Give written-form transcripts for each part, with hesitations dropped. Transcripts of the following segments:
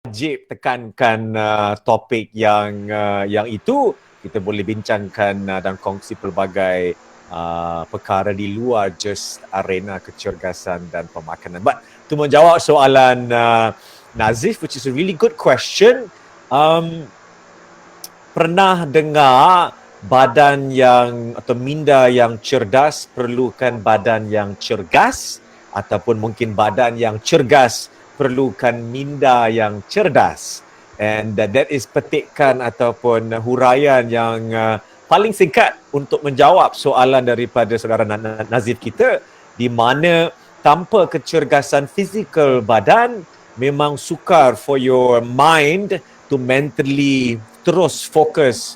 wajib tekankan topik yang itu. Kita boleh bincangkan dan kongsi pelbagai perkara di luar just arena kecergasan dan pemakanan. But to menjawab soalan Nazif, which is a really good question, pernah dengar badan yang atau minda yang cerdas perlukan badan yang cergas, ataupun mungkin badan yang cergas perlukan minda yang cerdas? And that is petikan ataupun huraian yang paling singkat untuk menjawab soalan daripada saudara Nazif kita, di mana tanpa kecergasan fizikal badan, memang sukar for your mind to mentally terus fokus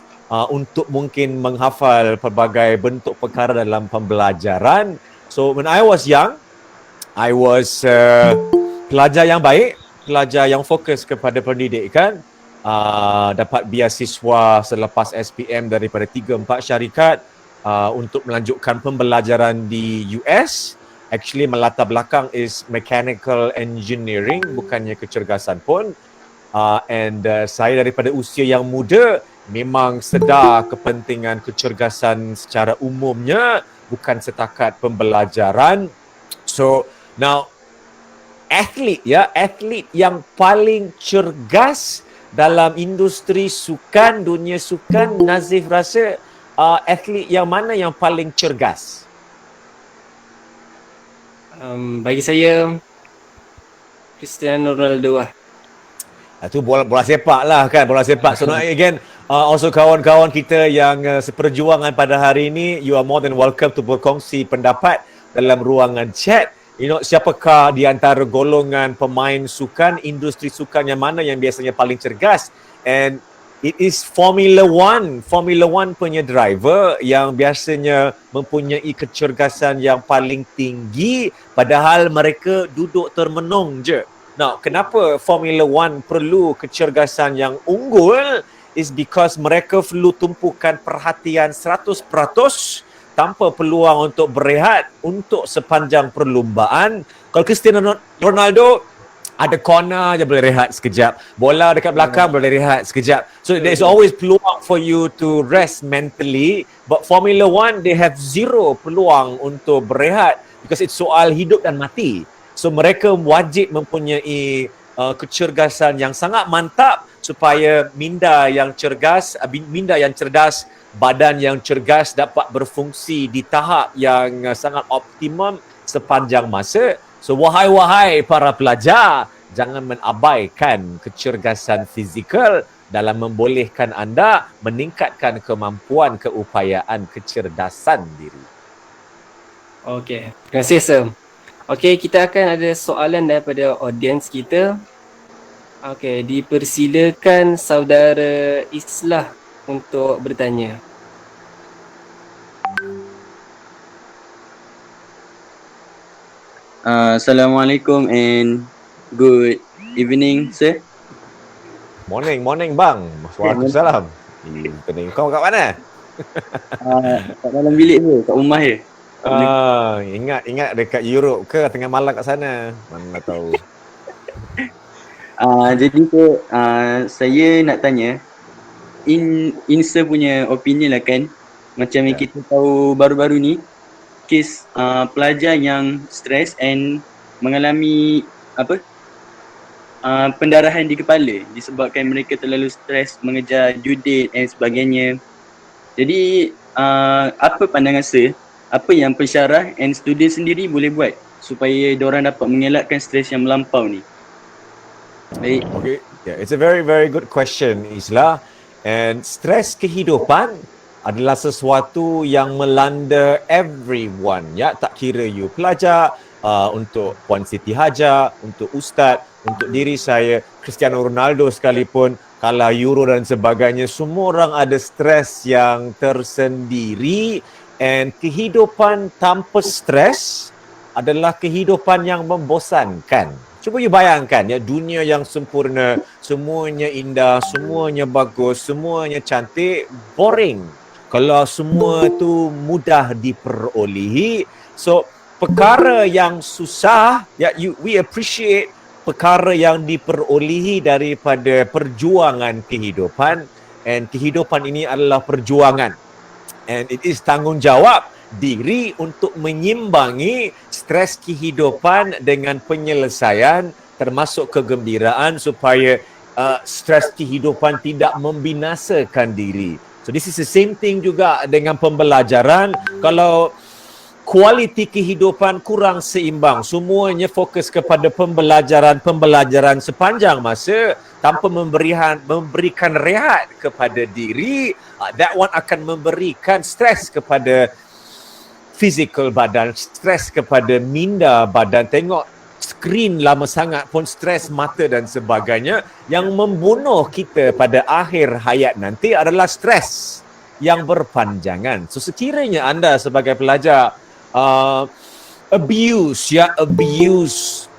untuk mungkin menghafal pelbagai bentuk perkara dalam pembelajaran. So when I was young, I was pelajar yang baik, pelajar yang fokus kepada pendidikan, dapat beasiswa selepas SPM daripada 3-4 syarikat untuk melanjutkan pembelajaran di US. Actually melatar belakang is mechanical engineering, bukannya kecergasan pun. And saya daripada usia yang muda memang sedar kepentingan kecergasan secara umumnya, bukan setakat pembelajaran. So now atlet yang paling cergas dalam industri sukan, dunia sukan, Nazif rasa atlet yang mana yang paling cergas? Bagi saya Cristiano Ronaldo lah. Itu bola sepak lah kan, bola sepak. So again, also kawan-kawan kita yang seperjuangan pada hari ini, you are more than welcome to berkongsi pendapat dalam ruangan chat. You know, siapakah di antara golongan pemain sukan, industri sukan yang mana yang biasanya paling cergas? And it is Formula One punya driver yang biasanya mempunyai kecergasan yang paling tinggi, padahal mereka duduk termenung je. Now, kenapa Formula One perlu kecergasan yang unggul? Is because mereka perlu tumpukan perhatian 100% tanpa peluang untuk berehat untuk sepanjang perlumbaan. Kalau Cristiano Ronaldo, ada corner je boleh rehat sekejap, bola dekat belakang boleh rehat sekejap. So there's always peluang for you to rest mentally. But Formula One, they have zero peluang untuk berehat because it's soal hidup dan mati. So mereka wajib mempunyai kecergasan yang sangat mantap supaya minda yang cerdas, badan yang cergas dapat berfungsi di tahap yang sangat optimum sepanjang masa. So wahai para pelajar, jangan menabaikan kecergasan fizikal dalam membolehkan anda meningkatkan kemampuan keupayaan kecerdasan diri. Okey, terima kasih Sir. Okey, kita akan ada soalan daripada audiens kita. Okey, dipersilakan saudara Islah untuk bertanya. Assalamualaikum and good evening, sir. Morning bang. Waalaikumsalam. Kau kat mana? Kat dalam bilik tu, kat rumah je. Ingat dekat Europe ke tengah malam kat sana? Mana tahu. Jadi tu saya nak tanya Sir punya opinion lah kan. Macam yang kita tahu baru-baru ni, kes pelajar yang stres and mengalami pendarahan di kepala disebabkan mereka terlalu stres mengejar due date and sebagainya. Jadi apa pandangan Sir? Apa yang pensyarah and student sendiri boleh buat supaya diorang dapat mengelakkan stres yang melampau ni? Baik. Okay. Yeah, it's a very very good question, Isla. And stres kehidupan adalah sesuatu yang melanda everyone, ya, tak kira you pelajar, untuk Puan Siti Hajar, untuk Ustaz, untuk diri saya, Cristiano Ronaldo sekalipun, kalah Euro dan sebagainya, semua orang ada stres yang tersendiri. And kehidupan tanpa stres adalah kehidupan yang membosankan. Cuba you bayangkan, ya, dunia yang sempurna, semuanya indah, semuanya bagus, semuanya cantik, boring kalau semua tu mudah diperolehi. So perkara yang susah, ya, we appreciate perkara yang diperolehi daripada perjuangan kehidupan, and kehidupan ini adalah perjuangan, and it is tanggungjawab diri untuk menyimbangi stres kehidupan dengan penyelesaian termasuk kegembiraan supaya stres kehidupan tidak membinasakan diri. So this is the same thing juga dengan pembelajaran. Kalau kualiti kehidupan kurang seimbang, semuanya fokus kepada pembelajaran sepanjang masa tanpa memberikan rehat kepada diri, that one akan memberikan stres kepada fizikal badan, stres kepada minda badan. Tengok skrin lama sangat pun stres mata dan sebagainya. Yang membunuh kita pada akhir hayat nanti adalah stres yang berpanjangan. So sekiranya anda sebagai pelajar abuse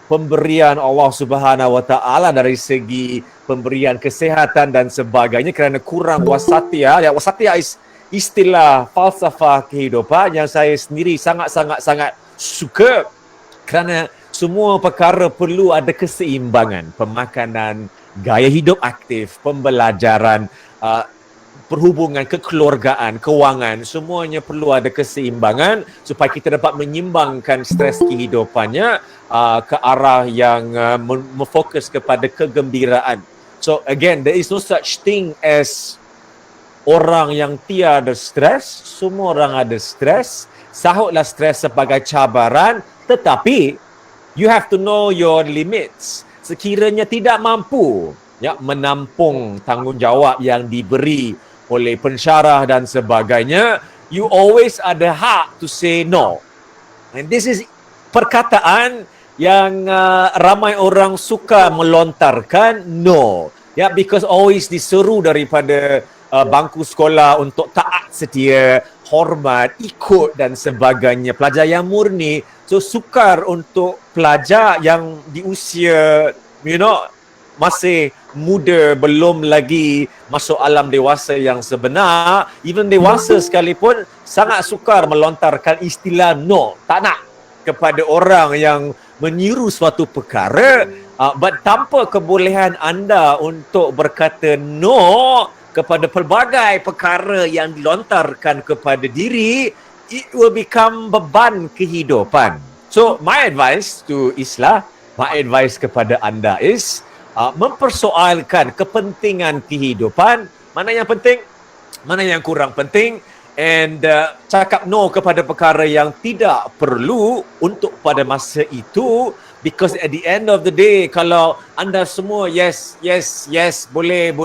pemberian Allah Subhanahu Wa Taala dari segi pemberian kesihatan dan sebagainya kerana kurang wasatiyah. Wasatiyah istilah falsafah kehidupan yang saya sendiri sangat suka, kerana semua perkara perlu ada keseimbangan. Pemakanan, gaya hidup aktif, pembelajaran, perhubungan, kekeluargaan, kewangan, semuanya perlu ada keseimbangan supaya kita dapat menyimbangkan stres kehidupannya ke arah yang memfokus kepada kegembiraan. So again, there is no such thing as orang yang tiada stres. Semua orang ada stres. Sahutlah stres sebagai cabaran, tetapi you have to know your limits. Sekiranya tidak mampu menampung tanggungjawab yang diberi oleh pensyarah dan sebagainya, you always ada hak to say no. And this is perkataan yang ramai orang suka melontarkan, no. Because always diseru daripada bangku sekolah untuk taat setia, hormat, ikut dan sebagainya. Pelajar yang murni, so sukar untuk pelajar yang di usia, masih muda, belum lagi masuk alam dewasa yang sebenar. Even dewasa sekalipun sangat sukar melontarkan istilah no, tak nak kepada orang yang menyiru suatu perkara, but tanpa kebolehan anda untuk berkata no kepada pelbagai perkara yang dilontarkan kepada diri, it will become beban kehidupan. So my advice to Islah, my advice kepada anda is mempersoalkan kepentingan kehidupan, mana yang penting, mana yang kurang penting, and cakap no kepada perkara yang tidak perlu untuk pada masa itu. Because at the end of the day, kalau anda semua yes, boleh,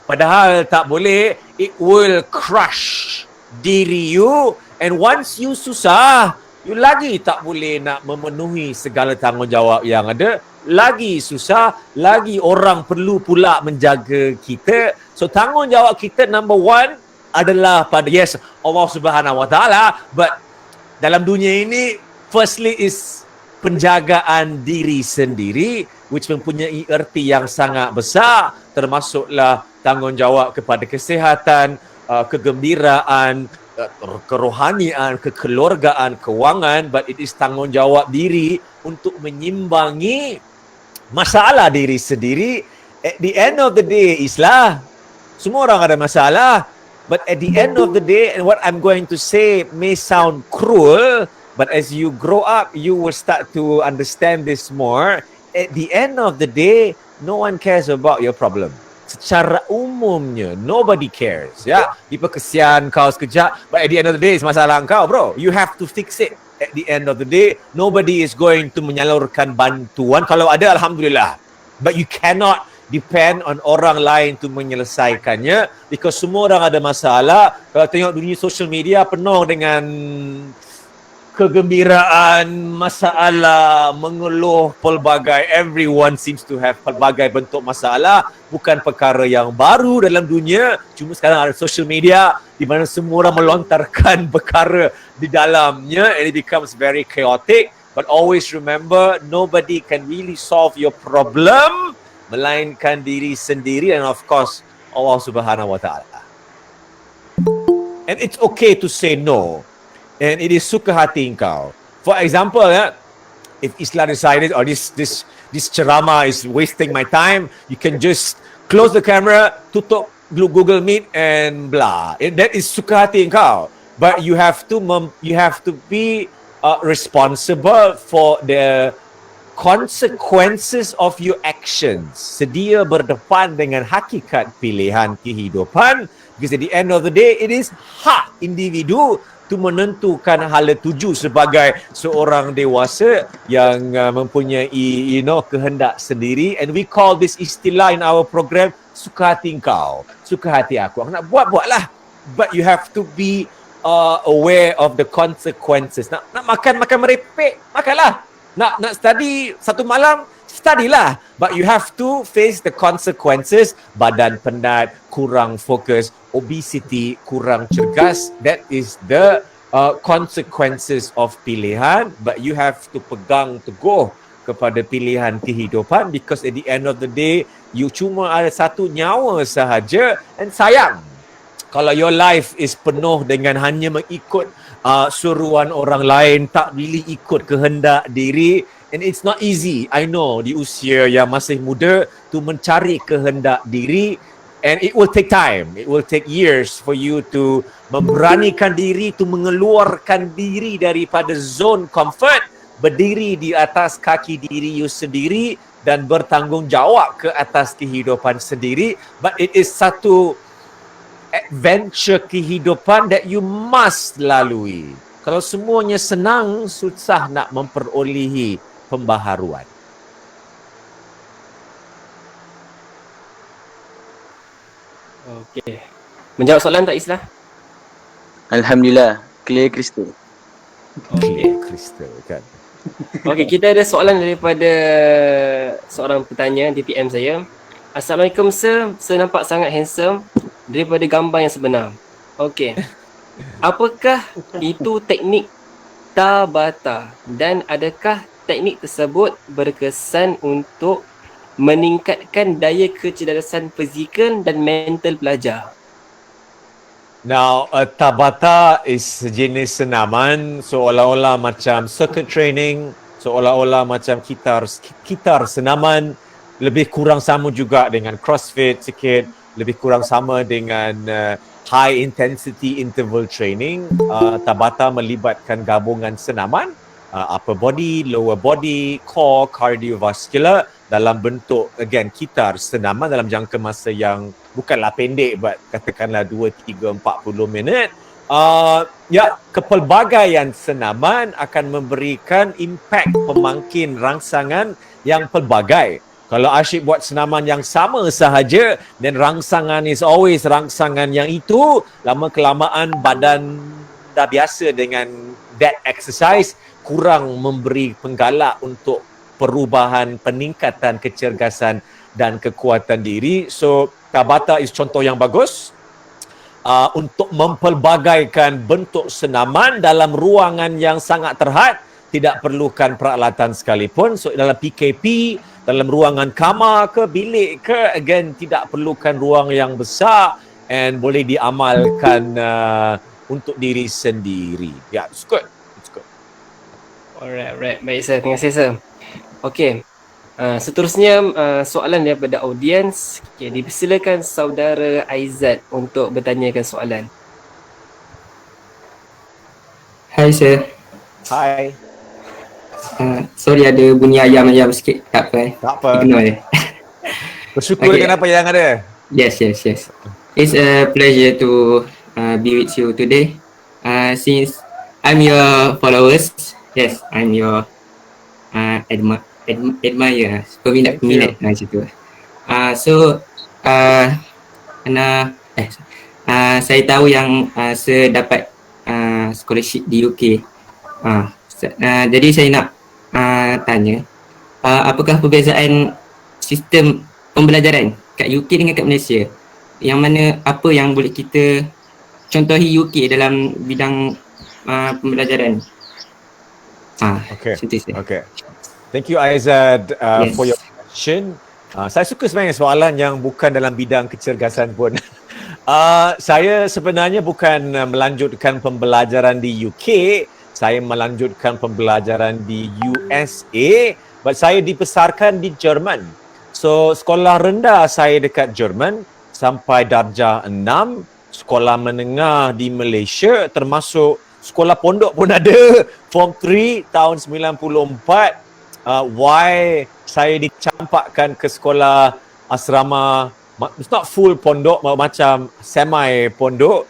padahal tak boleh, it will crush diri you, and once you susah, you lagi tak boleh nak memenuhi segala tanggungjawab yang ada, lagi susah, lagi orang perlu pula menjaga kita. So tanggungjawab kita number one adalah pada Allah Subhanahu Wa Taala, but dalam dunia ini firstly is penjagaan diri sendiri, which mempunyai erti yang sangat besar, termasuklah tanggungjawab kepada kesihatan, kegembiraan, kerohanian, kekeluargaan, kewangan, but it is tanggungjawab diri untuk menyimbangi masalah diri sendiri. At the end of the day, Islah, semua orang ada masalah, but at the end of the day, and what I'm going to say may sound cruel, but as you grow up, you will start to understand this more. At the end of the day, no one cares about your problem. Secara umumnya, nobody cares. People kesian kau sekejap, but at the end of the day, it's masalah kau, bro. You have to fix it. At the end of the day, nobody is going to menyalurkan bantuan. Kalau ada, alhamdulillah. But you cannot depend on orang lain to menyelesaikannya, because semua orang ada masalah. Kalau tengok dunia social media penuh dengan kegembiraan, masalah, mengeluh pelbagai. Everyone seems to have pelbagai bentuk masalah. Bukan perkara yang baru dalam dunia. Cuma sekarang ada social media di mana semua orang melontarkan perkara di dalamnya, and it becomes very chaotic. But always remember, nobody can really solve your problem melainkan diri sendiri, and of course Allah Subhanahu Wa Taala. And it's okay to say no. And it is suka hati engkau. For example, if Islam decided, or this this ceramah is wasting my time, you can just close the camera, tutup Google Meet and blah. That is suka hati engkau. But you have to be responsible for the consequences of your actions. Sedia berdepan dengan hakikat pilihan kehidupan, because at the end of the day it is hak individu to menentukan hala tuju sebagai seorang dewasa yang mempunyai kehendak sendiri, and we call this istilah in our program suka hati engkau, suka hati aku nak buatlah, but you have to be aware of the consequences. Nak makan merepek, makanlah. Nak study satu malam, studylah. But you have to face the consequences. Badan penat, kurang fokus, obesity, kurang cergas. That is the consequences of pilihan. But you have to pegang teguh kepada pilihan kehidupan, because at the end of the day, you cuma ada satu nyawa sahaja, and sayang kalau your life is penuh dengan hanya mengikut suruhan orang lain, tak boleh ikut kehendak diri. And it's not easy, I know, di usia yang masih muda tu mencari kehendak diri, and it will take time, it will take years for you to memberanikan diri, to mengeluarkan diri daripada zone comfort, berdiri di atas kaki diri you sendiri dan bertanggungjawab ke atas kehidupan sendiri. But it is satu adventure kehidupan that you must lalui. Kalau semuanya senang, susah nak memperolehi pembaharuan. Okey. Menjawab soalan tak Islah? Alhamdulillah, clear crystal. Okay, Crystal kan. Okey, kita ada soalan daripada seorang petanya di PM saya. Assalamualaikum sir, nampak sangat handsome daripada gambar yang sebenar. Okey. Apakah itu teknik Tabata, dan adakah teknik tersebut berkesan untuk meningkatkan daya kecerdasan fizikal dan mental pelajar? Now, Tabata is sejenis senaman, seolah-olah macam circuit training, seolah-olah macam kitar senaman, lebih kurang sama juga dengan CrossFit sikit, lebih kurang sama dengan high intensity interval training. Tabata melibatkan gabungan senaman, upper body, lower body, core, cardiovascular dalam bentuk again kitar senaman dalam jangka masa yang bukanlah pendek, but katakanlah 2, 3, 40 minit. Kepelbagaian senaman akan memberikan impak pemangkin rangsangan yang pelbagai. Kalau asyik buat senaman yang sama sahaja, dan rangsangan is always rangsangan yang itu, lama kelamaan badan dah biasa dengan that exercise, kurang memberi penggalak untuk perubahan, peningkatan kecergasan dan kekuatan diri. So Tabata is contoh yang bagus untuk mempelbagaikan bentuk senaman dalam ruangan yang sangat terhad, tidak perlukan peralatan sekalipun. So dalam PKP, dalam ruangan kamar ke bilik ke, again tidak perlukan ruang yang besar, and boleh diamalkan untuk diri sendiri. Yeah, it's good. It's good. Alright. Baik sir, terima kasih sir. Okey. Seterusnya soalan daripada audiens. Okay, dipersilakan saudara Aizat untuk bertanyakan soalan. Hai sir. Hai. Sorry ada bunyi ayam-ayam sikit. Tak apa. Tak apa. Ignore dia. Bersyukur Okay. dengan apa yang ada. Yes. It's a pleasure to be with you today. Since I'm your followers. Yes, I'm your admire. Peminat macam tu. Saya tahu yang saya dapat scholarship di UK. Jadi saya nak tanya, apakah perbezaan sistem pembelajaran kat UK dengan kat Malaysia? Yang mana apa yang boleh kita contohi UK dalam bidang pembelajaran? Okay. Macam tu, sir. Okay. Thank you Aizad Yes. for your question. Saya suka sebenarnya soalan yang bukan dalam bidang kecergasan pun. Saya sebenarnya bukan melanjutkan pembelajaran di UK, saya melanjutkan pembelajaran di USA but saya dibesarkan di Jerman. So sekolah rendah saya dekat Jerman sampai darjah 6, sekolah menengah di Malaysia termasuk sekolah pondok pun ada, Form 3 tahun 94. Why saya dicampakkan ke sekolah asrama, it's not full pondok, macam semi pondok,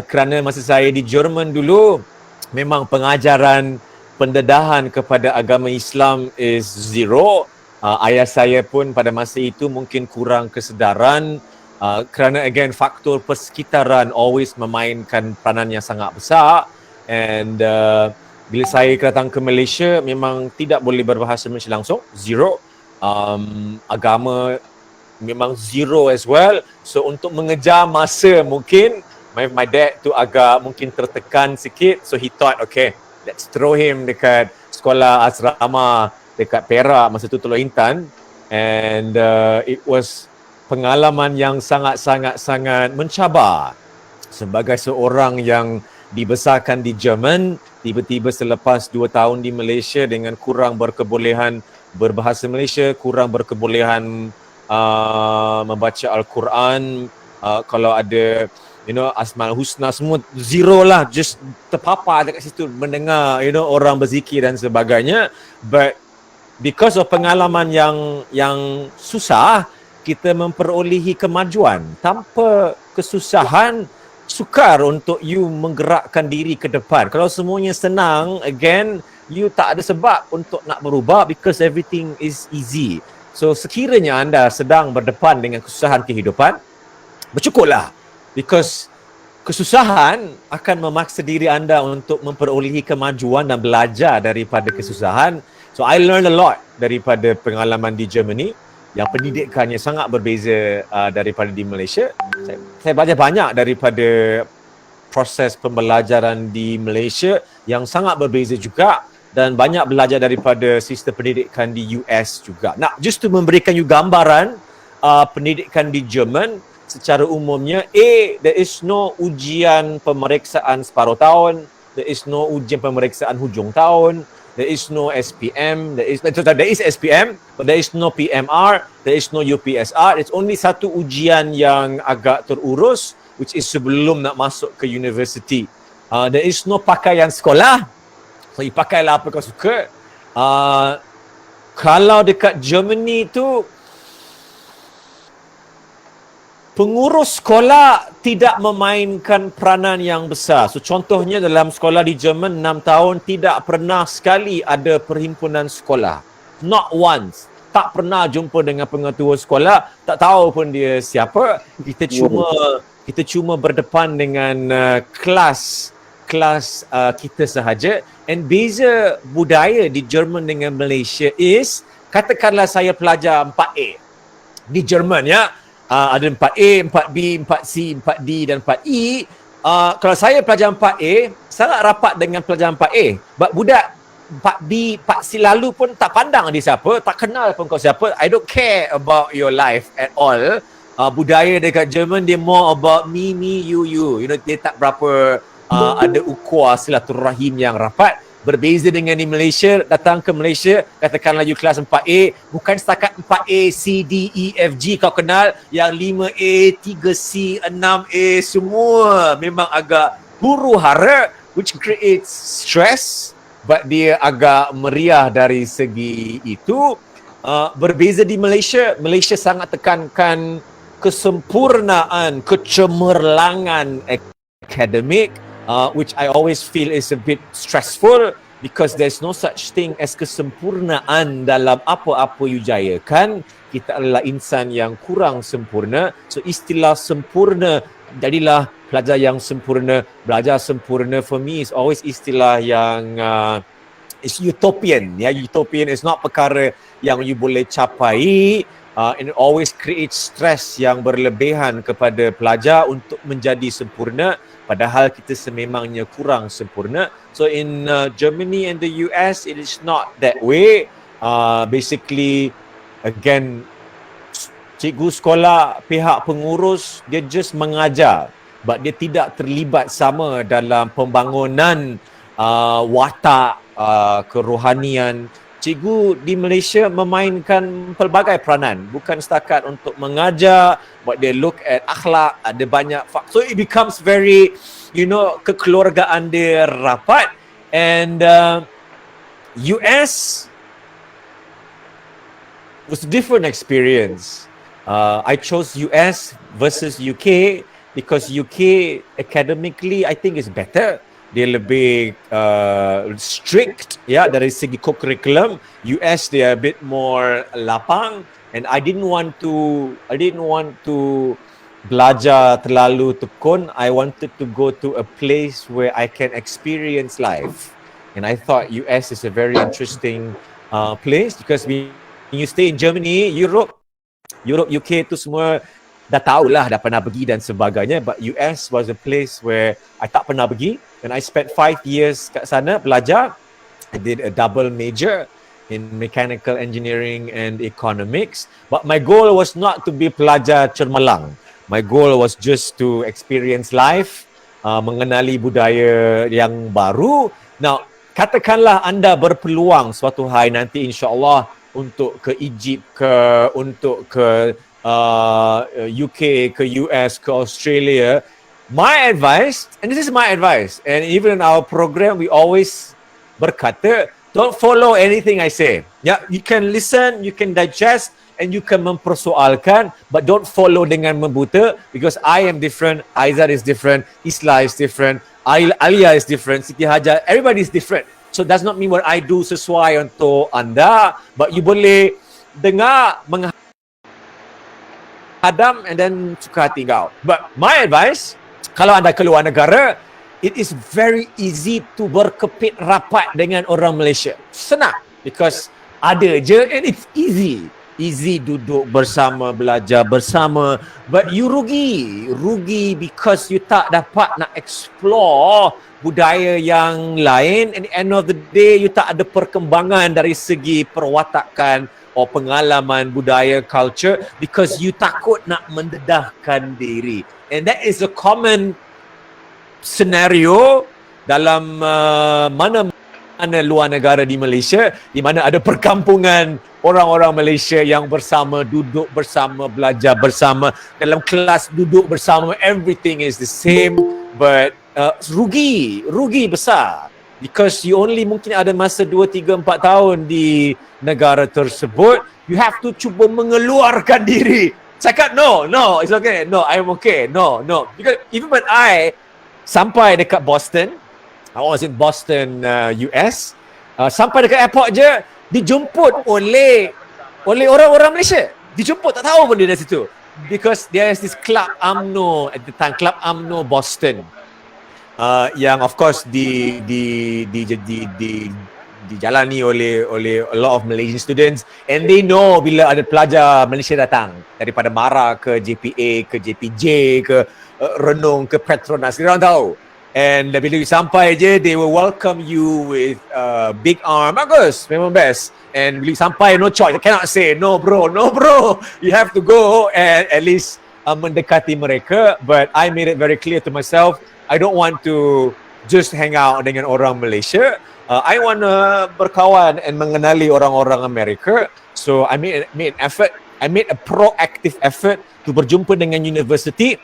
kerana masa saya di Jerman dulu memang pengajaran pendedahan kepada agama Islam is zero. Ayah saya pun pada masa itu mungkin kurang kesedaran, kerana again faktor persekitaran always memainkan peranan yang sangat besar. And bila saya datang ke Malaysia memang tidak boleh berbahasa Malaysia langsung, zero. Agama memang zero as well. So untuk mengejar masa mungkin my dad tu agak mungkin tertekan sikit, so he thought okay, let's throw him dekat sekolah asrama dekat Perak masa tu, Teluk Intan. And it was pengalaman yang sangat-sangat mencabar sebagai seorang yang dibesarkan di Jerman, tiba-tiba selepas 2 tahun di Malaysia dengan kurang berkebolehan berbahasa Malaysia, kurang berkebolehan membaca Al-Quran, kalau ada Asmaul Husna semua zero lah, just terpapar dekat situ mendengar orang berzikir dan sebagainya. But because of pengalaman yang susah, kita memperolehi kemajuan. Tanpa kesusahan, sukar untuk you menggerakkan diri ke depan. Kalau semuanya senang, again, you tak ada sebab untuk nak berubah because everything is easy. So sekiranya anda sedang berdepan dengan kesusahan kehidupan, bercukurlah. Because kesusahan akan memaksa diri anda untuk memperolehi kemajuan dan belajar daripada kesusahan. So I learned a lot daripada pengalaman di Germany yang pendidikannya sangat berbeza daripada di Malaysia. Saya belajar banyak daripada proses pembelajaran di Malaysia yang sangat berbeza juga, dan banyak belajar daripada sistem pendidikan di US juga. Nah, just to memberikan you gambaran pendidikan di Jerman secara umumnya, there is no ujian pemeriksaan separuh tahun, there is no ujian pemeriksaan hujung tahun, there is no SPM, there is SPM, but there is no PMR, there is no UPSR. It's only satu ujian yang agak terurus, which is sebelum nak masuk ke university. There is no pakaian sekolah, so you pakailah apa kau suka. Kalau dekat Germany tu, pengurus sekolah tidak memainkan peranan yang besar. So contohnya dalam sekolah di Jerman 6 tahun tidak pernah sekali ada perhimpunan sekolah. Not once. Tak pernah jumpa dengan pengetua sekolah, tak tahu pun dia siapa. Kita cuma berdepan dengan kelas kita sahaja. And beza budaya di Jerman dengan Malaysia is, katakanlah saya pelajar 4A di Jerman ya. Ada 4A, 4B, 4C, 4D dan 4E. Kalau saya pelajar 4A, sangat rapat dengan pelajar 4A. Budak 4B, 4C lalu pun tak pandang dia siapa, tak kenal pun kau siapa. I don't care about your life at all. Budaya dekat Jerman, dia more about me, you. Dia tak berapa ada ukhuwah silaturahim yang rapat. Berbeza dengan di Malaysia, datang ke Malaysia, katakanlah you kelas 4A, bukan setakat 4A, C, D, E, F, G kau kenal, yang 5A, 3C, 6A, semua memang agak huru hara, which creates stress, but dia agak meriah dari segi itu. Berbeza di Malaysia, Malaysia sangat tekankan kesempurnaan, kecemerlangan akademik, which I always feel is a bit stressful because there's no such thing as kesempurnaan dalam apa-apa you jayakan. Kita adalah insan yang kurang sempurna. So istilah sempurna, jadilah pelajar yang sempurna, belajar sempurna, for me is always istilah yang is utopian. Ya, utopian is not perkara yang you boleh capai. And it always creates stress yang berlebihan kepada pelajar untuk menjadi sempurna, padahal kita sememangnya kurang sempurna. So in Germany and the US, it is not that way. Basically, again, cikgu sekolah, pihak pengurus, dia just mengajar, but dia tidak terlibat sama dalam pembangunan watak kerohanian, cikgu di Malaysia memainkan pelbagai peranan, bukan setakat untuk mengajar, but they look at akhlak, ada banyak so it becomes very, kekeluargaan dia rapat. And US was a different experience. I chose US versus UK because UK academically I think is better. Dia lebih strict dari segi curriculum. US they are a bit more lapang, and I didn't want to belajar terlalu tekun. I wanted to go to a place where I can experience life, and I thought US is a very interesting place because when you stay in Germany, Europe, UK tu semua dah tahulah, dah pernah pergi dan sebagainya, but US was a place where I tak pernah pergi, and I spent 5 years kat sana belajar. I did a double major in mechanical engineering and economics, but my goal was not to be pelajar cermelang. My goal was just to experience life, mengenali budaya yang baru. Now, katakanlah anda berpeluang suatu hari nanti insya-Allah untuk ke Egypt, untuk ke UK, ke US, ke Australia. My advice, and this is my advice, and even in our program we always berkata, don't follow anything I say. You can listen, you can digest, and you can mempersoalkan, but don't follow dengan membuta, because I am different, Aizat is different, Isla is different, Alia is different, Siti Hajar, everybody is different. So does not mean what I do sesuai untuk anda, but you boleh dengar, menghadam, and then suka hati kau. But my advice, kalau anda keluar negara, it is very easy to berkepit rapat dengan orang Malaysia. Senang, because ada je, and it's easy duduk bersama, belajar bersama, but you rugi because you tak dapat nak explore budaya yang lain, and at the end of the day you tak ada perkembangan dari segi perwatakan atau pengalaman budaya, culture, because you takut nak mendedahkan diri. And that is a common scenario dalam mana luar negara di Malaysia, di mana ada perkampungan orang-orang Malaysia yang bersama, duduk bersama, belajar bersama, dalam kelas duduk bersama, everything is the same, but rugi besar, because you only mungkin ada masa 2, 3, 4 tahun di negara tersebut. You have to cuba mengeluarkan diri. Cakap no, it's okay, no, I'm okay, no, because even when I sampai dekat Boston, I was in Boston, US, sampai dekat airport je, dijemput oleh orang-orang Malaysia. Dijemput, tak tahu pun dia dari situ. Because there is this Club UMNO at the time, Club UMNO Boston, yang of course dijalani oleh a lot of Malaysian students, and they know bila ada pelajar Malaysia datang daripada MARA ke JPA ke JPJ ke Renung ke Petronas, dia orang tahu. And bila you sampai je, they will welcome you with big arm. Bagus, memang best. And bila you sampai, no choice, I cannot say no bro, you have to go and at least mendekati mereka. But I made it very clear to myself, I don't want to just hang out dengan orang Malaysia. I want to berkawan and mengenali orang-orang Amerika. So I made an effort. I made a proactive effort to berjumpa dengan university.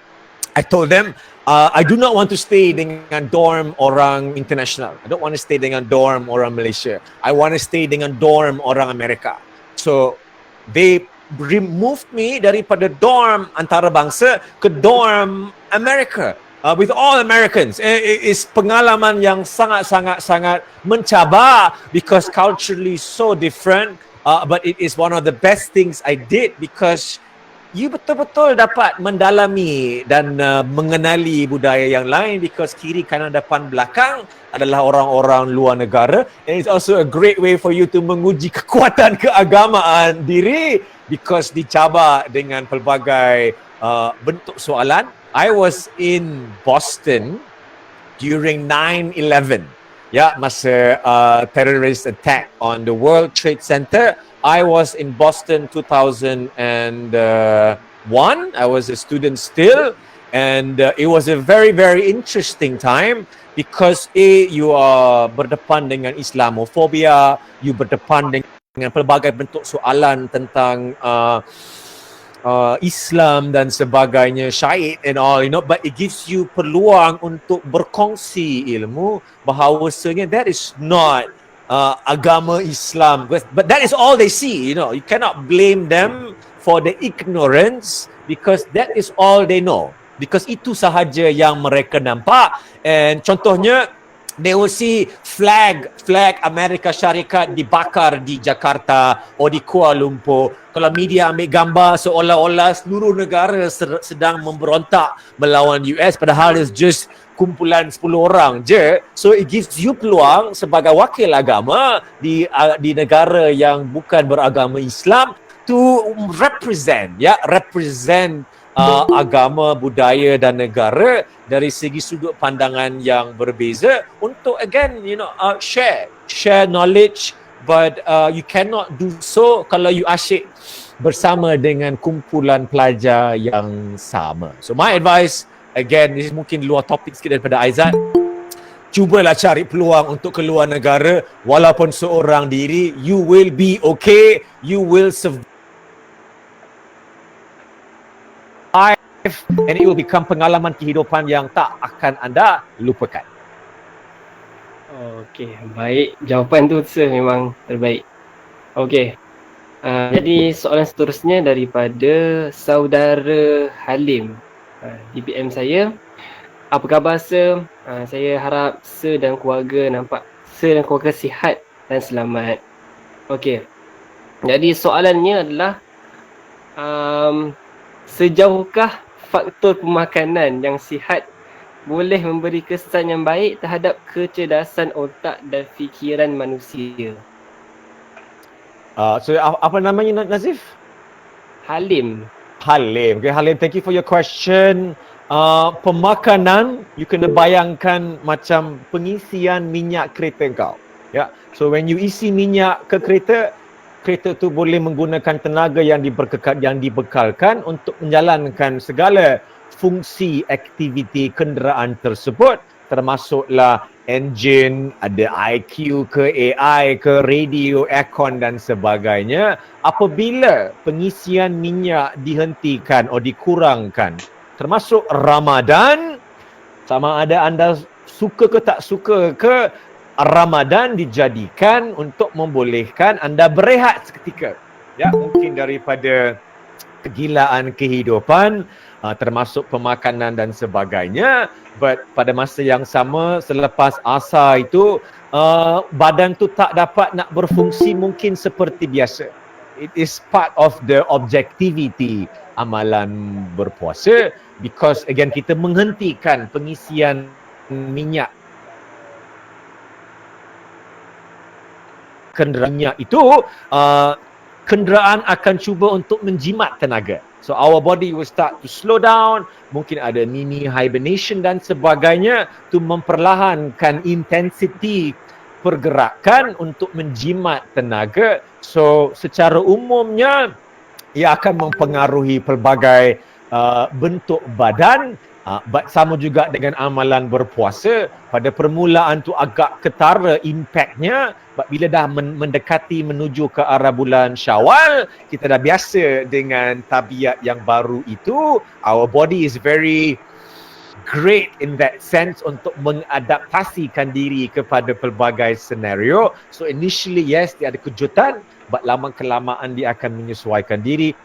I told them, I do not want to stay dengan dorm orang international. I don't want to stay dengan dorm orang Malaysia. I want to stay dengan dorm orang Amerika. So they removed me daripada dorm antarabangsa ke dorm Amerika. With all Americans. It is pengalaman yang sangat mencabar, because culturally so different, but it is one of the best things I did, because you betul-betul dapat mendalami dan mengenali budaya yang lain, because kiri kanan depan belakang adalah orang-orang luar negara, and it's also a great way for you to menguji kekuatan keagamaan diri, because dicabar dengan pelbagai bentuk soalan. I was in Boston during 9/11. Masa terrorist attack on the World Trade Center. I was in Boston 2001. I was a student still, and it was a very, very interesting time, because you are berdepan dengan Islamofobia, you berdepan dengan pelbagai bentuk soalan tentang Islam dan sebagainya, syait and all, but it gives you peluang untuk berkongsi ilmu bahawasanya that is not agama Islam, but that is all they see. You cannot blame them for the ignorance because that is all they know, because itu sahaja yang mereka nampak. And contohnya, they will see flag Amerika Syarikat dibakar di Jakarta atau di Kuala Lumpur. Kalau media ambil gambar seolah-olah seluruh negara sedang memberontak melawan US, padahal it's just kumpulan 10 orang je. So it gives you peluang sebagai wakil agama di negara yang bukan beragama Islam to represent agama, budaya dan negara dari segi sudut pandangan yang berbeza untuk again share knowledge, but you cannot do so kalau you asyik bersama dengan kumpulan pelajar yang sama. So my advice, again, ini mungkin luar topik sikit daripada Aizat, cubalah cari peluang untuk keluar negara walaupun seorang diri. You will be okay, you will survive, and it will become pengalaman kehidupan yang tak akan anda lupakan. Okey, baik. Jawapan tu sir memang terbaik. Okey. Jadi soalan seterusnya daripada saudara Halim. DPM saya. Apa khabar sir? Saya harap sir dan keluarga sihat dan selamat. Okey. Jadi soalannya adalah sejauhkah faktor pemakanan yang sihat boleh memberi kesan yang baik terhadap kecerdasan otak dan fikiran manusia? So apa namanya, Nazif? Halim. Okay, Halim, thank you for your question. Pemakanan, you kena bayangkan macam pengisian minyak kereta kau. Ya, so when you isi minyak ke kereta tu boleh menggunakan tenaga yang dibekalkan untuk menjalankan segala fungsi aktiviti kenderaan tersebut, termasuklah enjin, ada IQ ke AI ke radio, aircon dan sebagainya. Apabila pengisian minyak dihentikan atau dikurangkan, termasuk Ramadan, sama ada anda suka ke tak suka ke, Ramadan dijadikan untuk membolehkan anda berehat seketika. Ya, mungkin daripada kegilaan kehidupan, termasuk pemakanan dan sebagainya. But pada masa yang sama, selepas asar itu, badan tu tak dapat nak berfungsi mungkin seperti biasa. It is part of the objectivity amalan berpuasa, because again kita menghentikan pengisian minyak kenderaannya itu, kenderaan akan cuba untuk menjimat tenaga. So our body will start to slow down, mungkin ada mini hibernation dan sebagainya, to memperlahankan intensiti pergerakan untuk menjimat tenaga. So secara umumnya ia akan mempengaruhi pelbagai bentuk badan. Sama juga dengan amalan berpuasa, pada permulaan tu agak ketara impaknya, bila dah mendekati menuju ke arah bulan Syawal, kita dah biasa dengan tabiat yang baru itu. Our body is very great in that sense untuk mengadaptasikan diri kepada pelbagai senario. So initially yes, dia ada kejutan, but lama kelamaan dia akan menyesuaikan diri.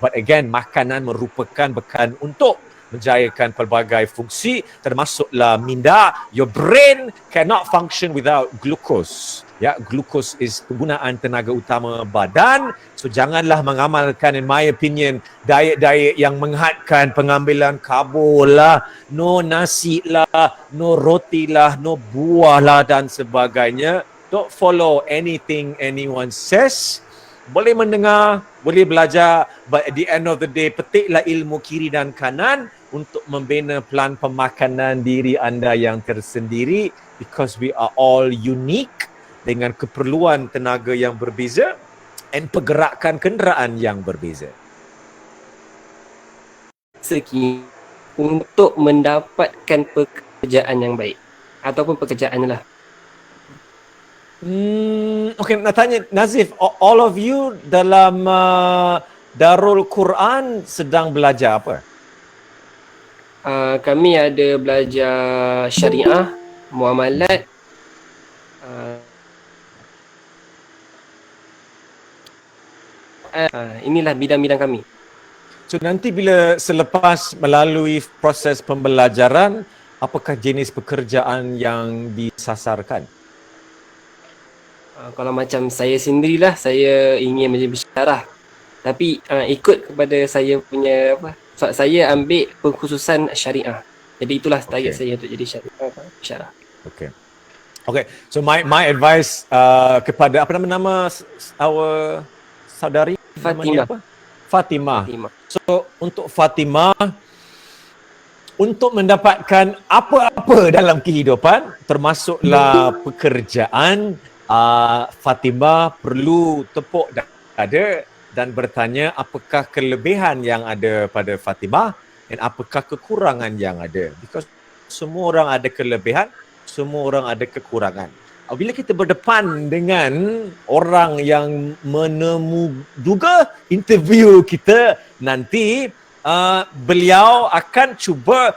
But again, makanan merupakan bekal untuk menjayakan pelbagai fungsi, termasuklah minda. Your brain cannot function without glucose. Ya, glucose is penggunaan tenaga utama badan. So janganlah mengamalkan, in my opinion, diet-diet yang menghadkan pengambilan karbo lah, no nasi lah, no roti lah, no buah lah dan sebagainya. Don't follow anything anyone says. Boleh mendengar, boleh belajar, but at the end of the day, petiklah ilmu kiri dan kanan untuk membina plan pemakanan diri anda yang tersendiri, because we are all unique dengan keperluan tenaga yang berbeza dan pergerakan kenderaan yang berbeza. Sekiranya untuk mendapatkan pekerjaan yang baik ataupun pekerjaan lah. Okay, nak tanya Nazif, all of you dalam Darul Quran sedang belajar apa? Kami ada belajar syariah, muamalat, inilah bidang-bidang kami. So nanti bila selepas melalui proses pembelajaran, apakah jenis pekerjaan yang disasarkan? Kalau macam saya sendirilah, saya ingin menjadi pensyarah. Tapi ikut kepada saya punya apa, sebab saya ambil pengkhususan syariah. Jadi itulah target saya untuk jadi pensyarah. Okay. So my advice kepada apa nama our saudari Fatimah. apa? Fatimah. So untuk Fatimah, untuk mendapatkan apa-apa dalam kehidupan, termasuklah pekerjaan, Fatimah perlu tepuk dada dan bertanya apakah kelebihan yang ada pada Fatimah dan apakah kekurangan yang ada. Because semua orang ada kelebihan, semua orang ada kekurangan. Bila kita berdepan dengan orang yang duga interview kita nanti, beliau akan cuba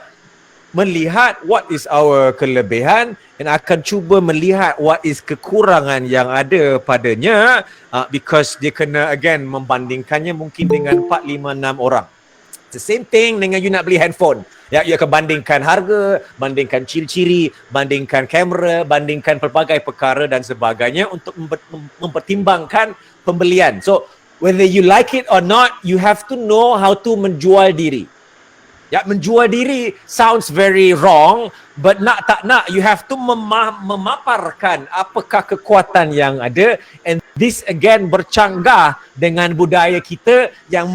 melihat what is our kelebihan dan akan cuba melihat what is kekurangan yang ada padanya, because dia kena again membandingkannya mungkin dengan 4, 5, 6 orang. It's the same thing dengan you nak beli handphone. Ya, you akan bandingkan harga, bandingkan ciri-ciri, bandingkan kamera, bandingkan pelbagai perkara dan sebagainya untuk mempertimbangkan pembelian. So, whether you like it or not, you have to know how to menjual diri. Ya, menjual diri sounds very wrong, but nak tak nak, you have to memaparkan apakah kekuatan yang ada, and this again bercanggah dengan budaya kita yang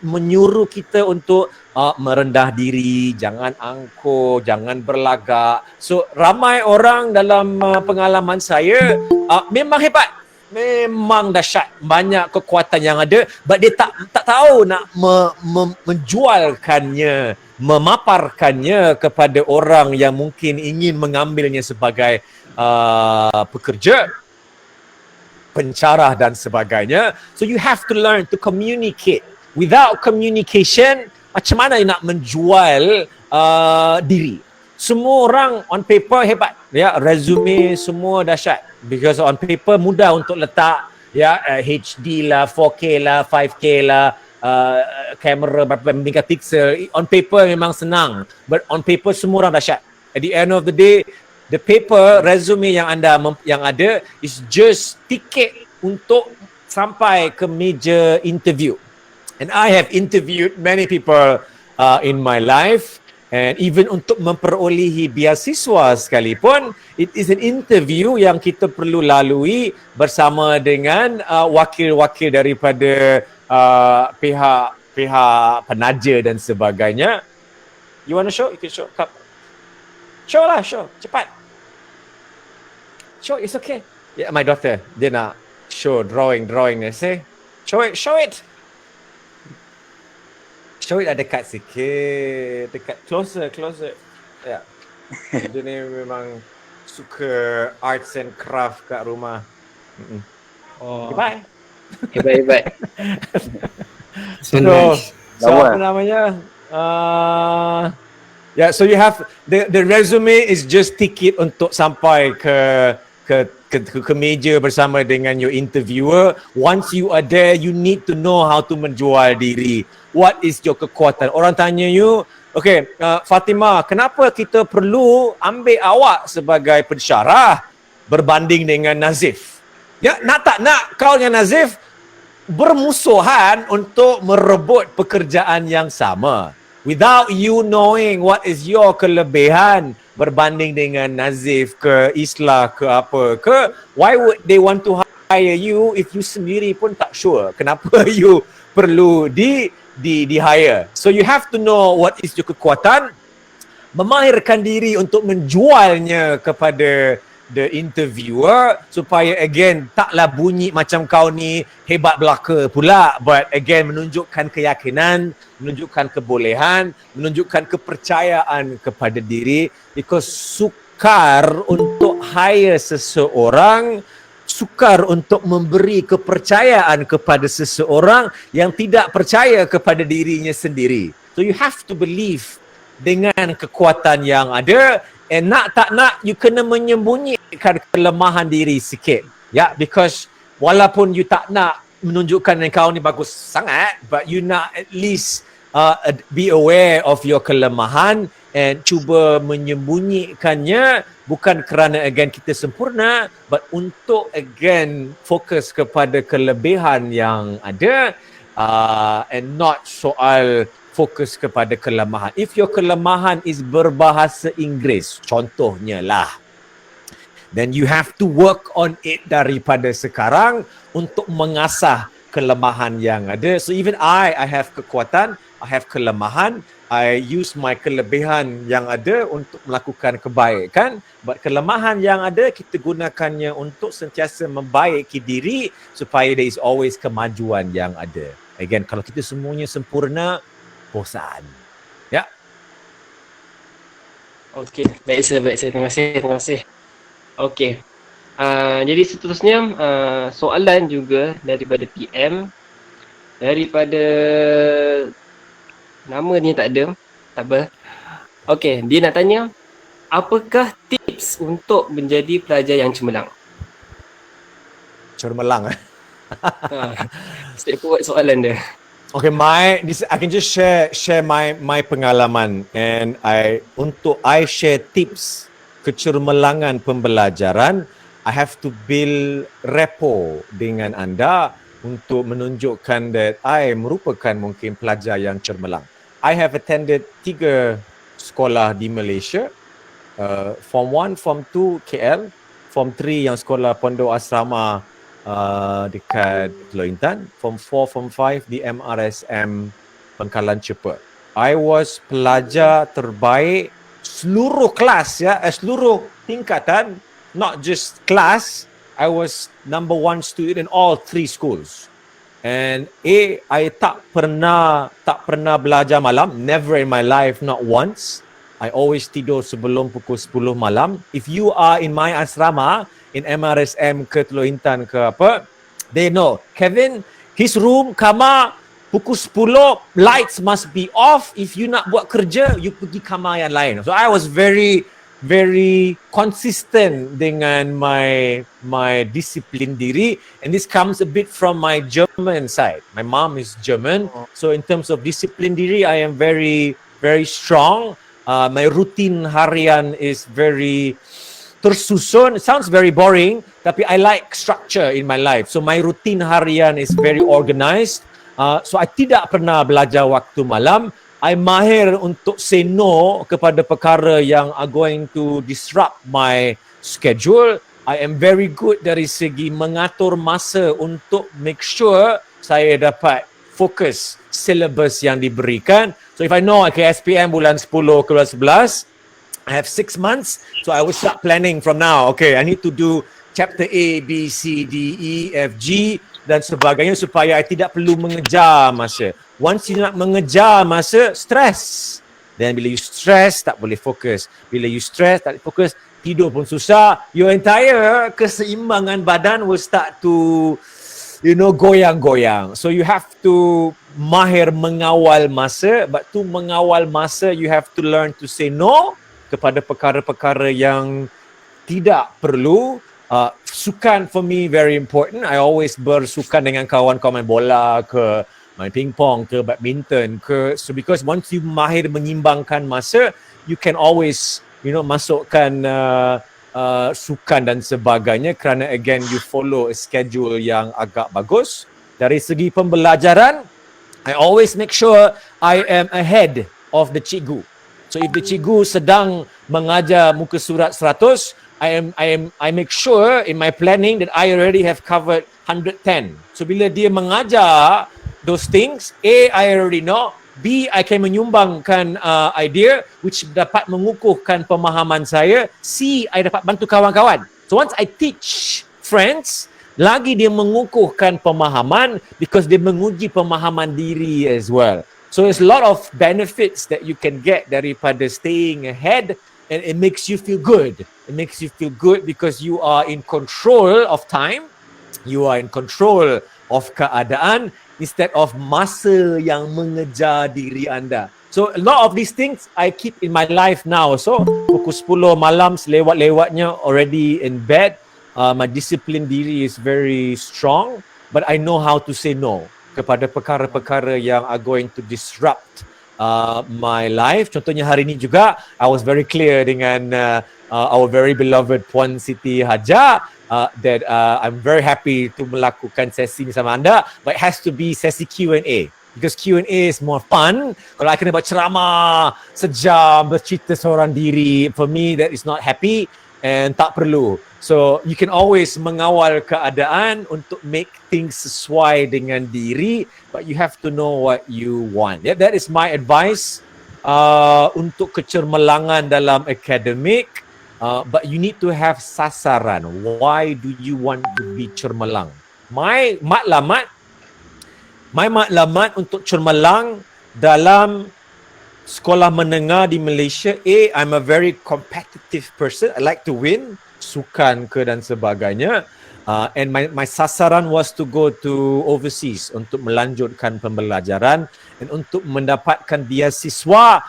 menyuruh kita untuk merendah diri, jangan angkuh, jangan berlagak. So ramai orang dalam pengalaman saya memang hebat, memang dahsyat, banyak kekuatan yang ada, but dia tak tahu nak menjualkannya, memaparkannya kepada orang yang mungkin ingin mengambilnya sebagai pekerja, pencarah dan sebagainya. So you have to learn to communicate. Without communication, macam mana nak menjual diri? Semua orang on paper hebat, ya, resume semua dahsyat, because on paper mudah untuk letak, ya, HD lah, 4K lah, 5K lah, kamera berapa megapiksel. On paper memang senang, but on paper semua orang dahsyat. At the end of the day, the paper resume yang anda yang ada is just tiket untuk sampai ke meja interview. And I have interviewed many people in my life, and even untuk memperolehi beasiswa sekalipun, it is an interview yang kita perlu lalui bersama dengan wakil-wakil daripada pihak penaja dan sebagainya. You want to show? You can show. Show lah, show. Cepat. Show, it's okay. Yeah, my daughter, dia nak show drawing ni. Say, show it. Show it dekat sikit. Dekat, closer. Ya. Dia ni memang suka arts and craft kat rumah. Oh. Bye. Hebat. So So, nice. apa namanya? Yeah, so you have the resume is just ticket untuk sampai ke meja bersama dengan your interviewer. Once you are there, you need to know how to menjual diri. What is your kekuatan? Orang tanya you, okay, Fatimah, kenapa kita perlu ambil awak sebagai pensyarah berbanding dengan Nazif? Ya, nak tak nak kau dengan Nazif bermusuhan untuk merebut pekerjaan yang sama. Without you knowing what is your kelebihan berbanding dengan Nazif ke Islah ke apa ke, why would they want to hire you if you sendiri pun tak sure kenapa you perlu di hire. So you have to know what is your kekuatan, memahirkan diri untuk menjualnya kepada the interviewer supaya again taklah bunyi macam kau ni hebat belaka pula, but again menunjukkan keyakinan, menunjukkan kebolehan, menunjukkan kepercayaan kepada diri, because sukar untuk hire seseorang, sukar untuk memberi kepercayaan kepada seseorang yang tidak percaya kepada dirinya sendiri. So you have to believe dengan kekuatan yang ada, and nak tak nak you kena menyembunyikan kelemahan diri sikit. Ya, because walaupun you tak nak menunjukkan yang kau ni bagus sangat, but you nak at least be aware of your kelemahan and cuba menyembunyikannya, bukan kerana again kita sempurna, but untuk again fokus kepada kelebihan yang ada, and not soal fokus kepada kelemahan. If your kelemahan is berbahasa Inggeris, contohnya lah, then you have to work on it daripada sekarang untuk mengasah kelemahan yang ada. So even I have kekuatan, I have kelemahan, I use my kelebihan yang ada untuk melakukan kebaikan, but kelemahan yang ada kita gunakannya untuk sentiasa membaiki diri supaya there is always kemajuan yang ada. Again, kalau kita semuanya sempurna, bosan. Ya. Okey, baik sir. Terima kasih. Okey. Jadi seterusnya soalan juga daripada PM, daripada nama ni tak ada, tak apa. Okey, dia nak tanya, apakah tips untuk menjadi pelajar yang cemerlang? Cermelang. Straightforward soalan dia. Okay, I can just share my pengalaman, and I share tips kecermelangan pembelajaran. I have to build rapport dengan anda untuk menunjukkan that I merupakan mungkin pelajar yang cermelang. I have attended 3 sekolah di Malaysia, Form 1, Form 2 KL, Form 3 yang sekolah Pondok Asrama dekat Teluk Intan, Form 4, Form 5 di MRSM Pangkalan Cepat. I was pelajar terbaik seluruh kelas, seluruh tingkatan, not just class. I was number 1 student in all 3 schools. And I tak pernah belajar malam, never in my life, not once. I always tidur sebelum pukul 10 malam. If you are in my asrama, in MRSM ke Teluk Intan ke apa, they know, Kevin, his room, kamar, pukul 10, lights must be off. If you nak buat kerja, you pergi kamar yang lain. So I was very consistent dengan my disiplin diri, and this comes a bit from my German side. My mom is German, so in terms of disiplin diri, I am very strong. My routine harian is very tersusun. It sounds very boring, tapi I like structure in my life. So my routine harian is very organized. So I tidak pernah belajar waktu malam. I mahir untuk say no kepada perkara yang are going to disrupt my schedule. I am very good dari segi mengatur masa untuk make sure saya dapat fokus syllabus yang diberikan. So if I know SPM bulan 10 ke bulan 11, I have 6 months, so I will start planning from now. Okay, I need to do chapter A, B, C, D, E, F, G dan sebagainya supaya I tidak perlu mengejar masa. Once you nak mengejar masa, stress. Then bila you stress, tak boleh fokus. Bila you stress, tak boleh fokus, tidur pun susah. Your entire keseimbangan badan will start to, goyang-goyang. So you have to mahir mengawal masa, but to mengawal masa, you have to learn to say no kepada perkara-perkara yang tidak perlu. Sukan for me very important. I always bersukan dengan kawan-kawan main bola ke, main pingpong ke, badminton ke. So because once you mahir menyimbangkan masa, you can always masukkan sukan dan sebagainya, kerana again you follow a schedule yang agak bagus. Dari segi pembelajaran, I always make sure I am ahead of the cikgu. So if the cikgu sedang mengajar muka surat 100, I make sure in my planning that I already have covered 110. So bila dia mengajar those things, A, I already know, B, I can menyumbangkan idea which dapat mengukuhkan pemahaman saya, C, I dapat bantu kawan-kawan. So once I teach friends, lagi dia mengukuhkan pemahaman because dia menguji pemahaman diri as well. So there's a lot of benefits that you can get daripada staying ahead, and it makes you feel good. It makes you feel good because you are in control of time, you are in control of keadaan instead of masa yang mengejar diri anda. So a lot of these things I keep in my life now. So pukul 10 malam selewat-lewatnya already in bed. My discipline diri is very strong, but I know how to say no kepada perkara-perkara yang are going to disrupt my life. Contohnya hari ini juga I was very clear dengan our very beloved Puan Siti Haja that I'm very happy to melakukan sesi ni sama anda, but it has to be sesi Q&A because Q&A is more fun. Kalau I kena buat ceramah sejam bercerita seorang diri, for me that is not happy and tak perlu. So you can always mengawal keadaan untuk make things sesuai dengan diri, but you have to know what you want. Yeah, that is my advice untuk kecermelangan dalam akademik. But you need to have sasaran. Why do you want to be cermelang? My matlamat untuk cermelang dalam sekolah menengah di Malaysia, I'm a very competitive person. I like to win, sukan ke dan sebagainya. And my sasaran was to go to overseas untuk melanjutkan pembelajaran dan untuk mendapatkan beasiswa.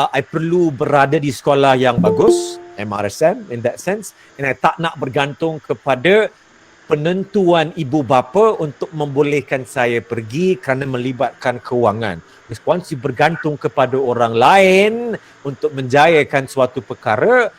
I perlu berada di sekolah yang bagus, MRSM in that sense, and I tak nak bergantung kepada penentuan ibu bapa untuk membolehkan saya pergi kerana melibatkan kewangan. Once you bergantung kepada orang lain untuk menjayakan suatu perkara,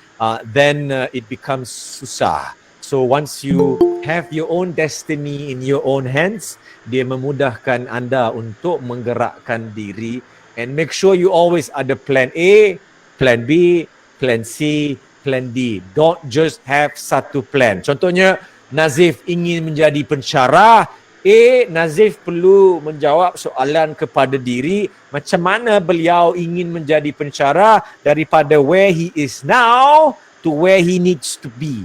then it becomes susah. So once you have your own destiny in your own hands, dia memudahkan anda untuk menggerakkan diri, and make sure you always ada plan A, plan B, plan C, plan D. Don't just have satu plan. Contohnya, Nazif ingin menjadi pensyarah. Nazif perlu menjawab soalan kepada diri, macam mana beliau ingin menjadi pensyarah daripada where he is now to where he needs to be.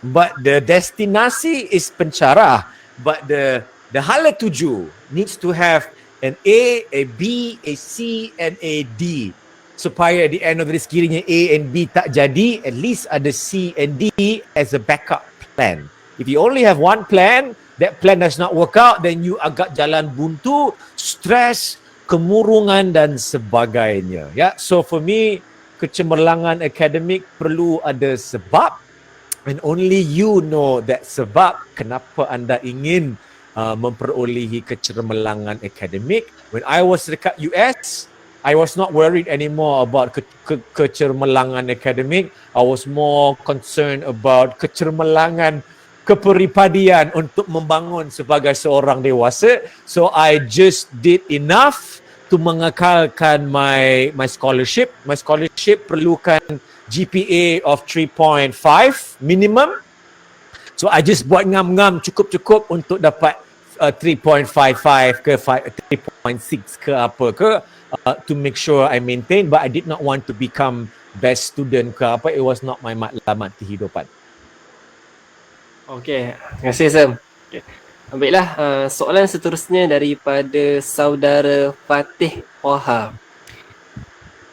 But the destinasi is pensyarah, but the hala tuju needs to have an A, a B, a C, and a D. Supaya at the end of this, sekiranya A and B tak jadi, at least ada C and D as a backup plan. If you only have one plan, that plan does not work out, then you agak jalan buntu, stres, kemurungan dan sebagainya. Yeah, so for me, kecemerlangan akademik perlu ada sebab, and only you know that sebab kenapa anda ingin memperolehi kecemerlangan akademik. When I was dekat US, I was not worried anymore about kecemerlangan akademik. I was more concerned about kecemerlangan kepribadian untuk membangun sebagai seorang dewasa. So I just did enough to mengekalkan my scholarship. My scholarship perlukan GPA of 3.5 minimum. So I just buat ngam-ngam cukup-cukup untuk dapat 3.55 ke 3.6 ke apa ke, to make sure I maintain, but I did not want to become best student ke apa. It was not my matlamat kehidupan. Okey, terima kasih Sam. Okay. Baiklah, soalan seterusnya daripada saudara Fatih Oha.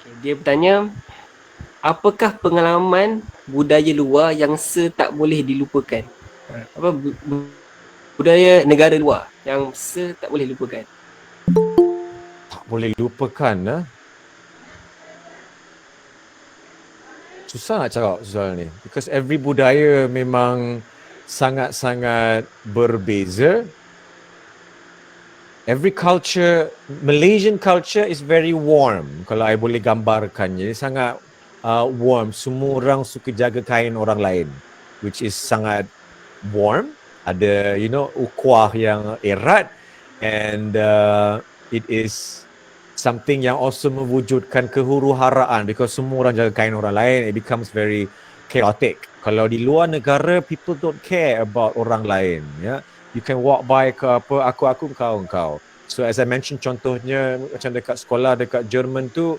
Okay, dia bertanya, apakah pengalaman budaya luar yang tak boleh dilupakan? Apa budaya negara luar yang tak boleh dilupakan? Tak boleh lupakan, susah nak cakap soal ni, because every budaya memang sangat-sangat berbeza. Every culture, Malaysian culture is very warm. Kalau I boleh gambarkannya, sangat warm. Semua orang suka jaga kain orang lain, which is sangat warm. Ada, ukhuwah yang erat, and it is something yang also mewujudkan kehuru-haraan, because semua orang jaga kain orang lain. It becomes very chaotic. Kalau di luar negara, people don't care about orang lain. Ya, you can walk by ke apa, aku, engkau. So as I mentioned, contohnya macam dekat sekolah dekat Jerman tu,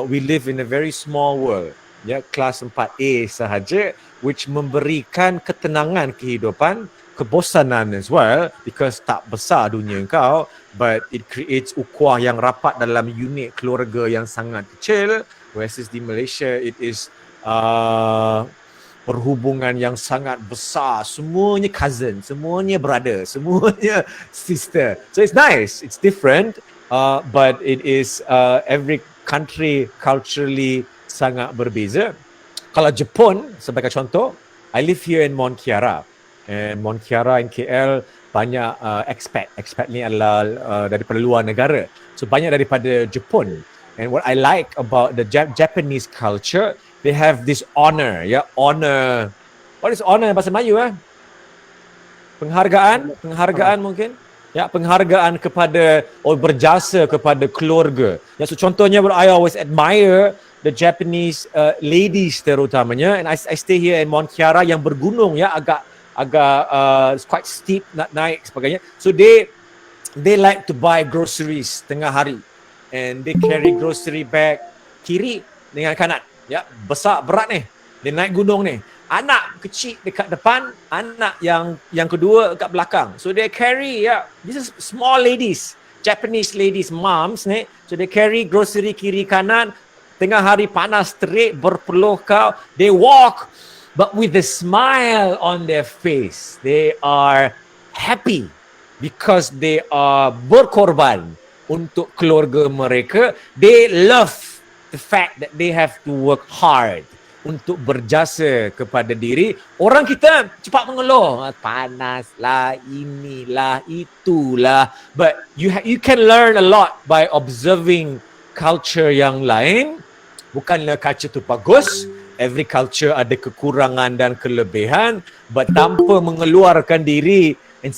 we live in a very small world. ya, kelas 4A sahaja, which memberikan ketenangan kehidupan, kebosanan as well, because tak besar dunia kau, but it creates ukhuwah yang rapat dalam unit keluarga yang sangat kecil, whereas di Malaysia it is perhubungan yang sangat besar, semuanya cousin, semuanya brother, semuanya sister. So it's nice, it's different, but it is every country culturally sangat berbeza. Kalau Jepun sebagai contoh, I live here in Mont Kiara, and Mont Kiara in KL banyak expat ni adalah daripada luar negara, so banyak daripada Jepun. And what I like about the Japanese culture, they have this honor, honor. What is honor bahasa Melayu? Penghargaan mungkin. Ya, penghargaan kepada berjasa kepada keluarga. Ya, so contohnya what I always admire the Japanese ladies terutamanya, and I stay here in Mont Kiara yang bergunung, ya, agak quite steep nak naik sebagainya. So they like to buy groceries tengah hari, and they carry grocery bag kiri dengan kanan. Ya, besar berat ni. Dia naik gunung ni. Anak kecil dekat depan, anak yang kedua dekat belakang. So they carry, this is small ladies, Japanese ladies, moms ni. So they carry grocery kiri kanan, tengah hari panas terik, berpeluh kau. They walk, but with a smile on their face. They are happy because they are berkorban untuk keluarga mereka. They love the fact that they have to work hard untuk berjasa kepada diri. Orang kita cepat mengeluh, panaslah, inilah, itulah. But you can learn a lot by observing culture yang lain. Bukanlah culture tu bagus, every culture ada kekurangan dan kelebihan, but tanpa mengeluarkan diri, and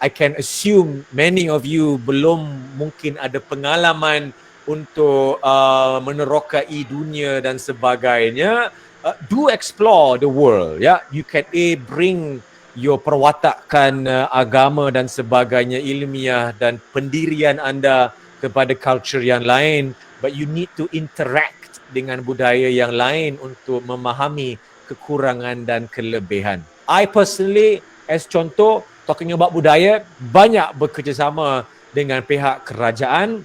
I can assume many of you belum mungkin ada pengalaman untuk menerokai dunia dan sebagainya. Do explore the world, ya. You can bring your perwatakan agama dan sebagainya, ilmiah dan pendirian anda kepada culture yang lain, but you need to interact dengan budaya yang lain untuk memahami kekurangan dan kelebihan. I personally, as contoh, talking about budaya, banyak bekerjasama dengan pihak kerajaan,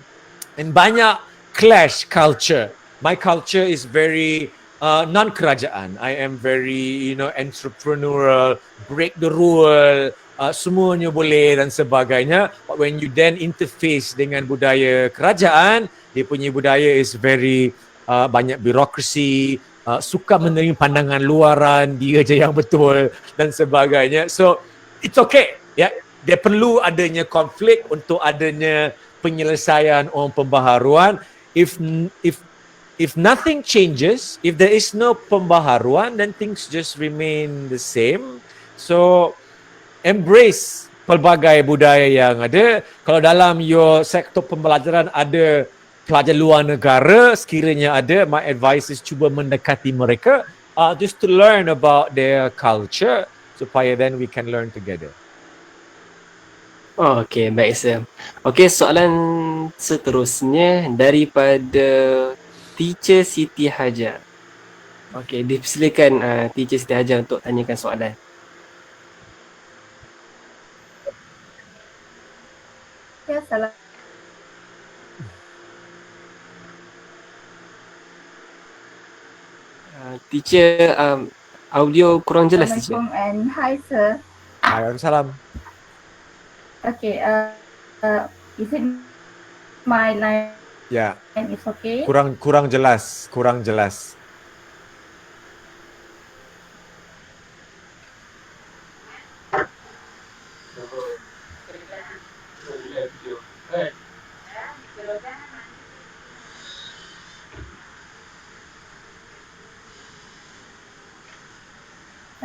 and banyak clash culture. My culture is very non-kerajaan. I am very, entrepreneurial, break the rule, semuanya boleh dan sebagainya. But when you then interface dengan budaya kerajaan, dia punya budaya is very banyak birokrasi, suka menerima pandangan luaran, dia je yang betul dan sebagainya. So it's okay, ya. Dia perlu adanya konflik untuk adanya penyelesaian pembaharuan. If nothing changes, if there is no pembaharuan, then things just remain the same. So embrace pelbagai budaya yang ada. Kalau dalam your sektor pembelajaran ada pelajar luar negara, sekiranya ada, my advice is cuba mendekati mereka, just to learn about their culture, supaya then we can learn together. Oh, okey, baik sir. Okey, soalan seterusnya daripada Teacher Siti Hajar. Okey, dipersilakan Teacher Siti Hajar untuk tanyakan soalan. Ya, salam. Teacher, audio kurang jelas teacher. Assalamualaikum and hi sir. Waalaikumsalam. Okay, is it my line? Ya, Is okay? kurang jelas.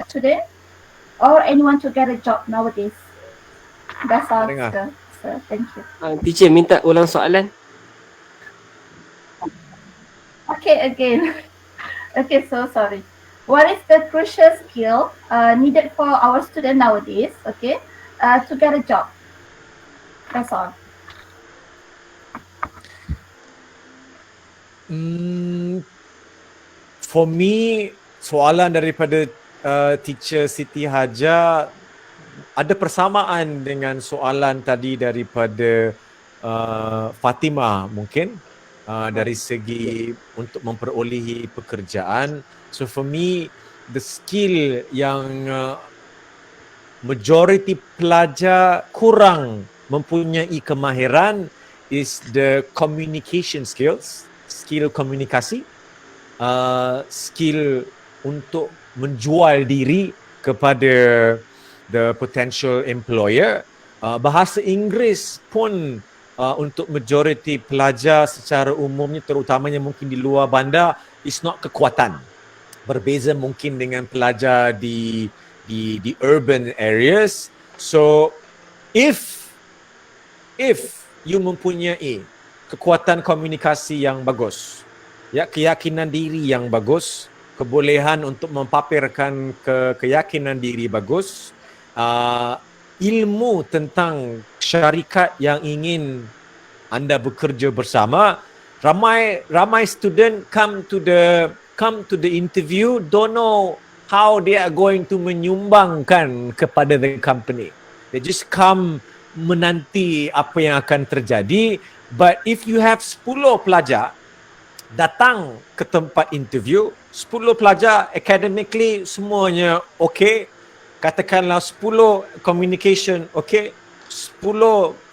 Today, or anyone to get a job nowadays? That's all, Dengar. sir. Thank you. Teacher minta ulang soalan. Okay, again. Okay, so sorry. What is the crucial skill needed for our student nowadays? Okay, to get a job. That's all. For me, soalan daripada teacher Siti Haja ada persamaan dengan soalan tadi daripada Fatimah mungkin dari segi untuk memperolehi pekerjaan. So for me, the skill yang majority pelajar kurang mempunyai kemahiran is the communication skills, skill komunikasi, skill untuk menjual diri kepada the potential employer. Bahasa Inggeris pun untuk majority pelajar secara umumnya, terutamanya mungkin di luar bandar, is not kekuatan. Berbeza mungkin dengan pelajar di urban areas. So if you mempunyai kekuatan komunikasi yang bagus, ya, keyakinan diri yang bagus, kebolehan untuk mempamerkan keyakinan diri bagus, ilmu tentang syarikat yang ingin anda bekerja bersama, ramai student come to the interview don't know how they are going to menyumbangkan kepada the company. They just come menanti apa yang akan terjadi. But if you have 10 pelajar datang ke tempat interview, 10 pelajar academically semuanya okay, katakanlah 10 communication okay, 10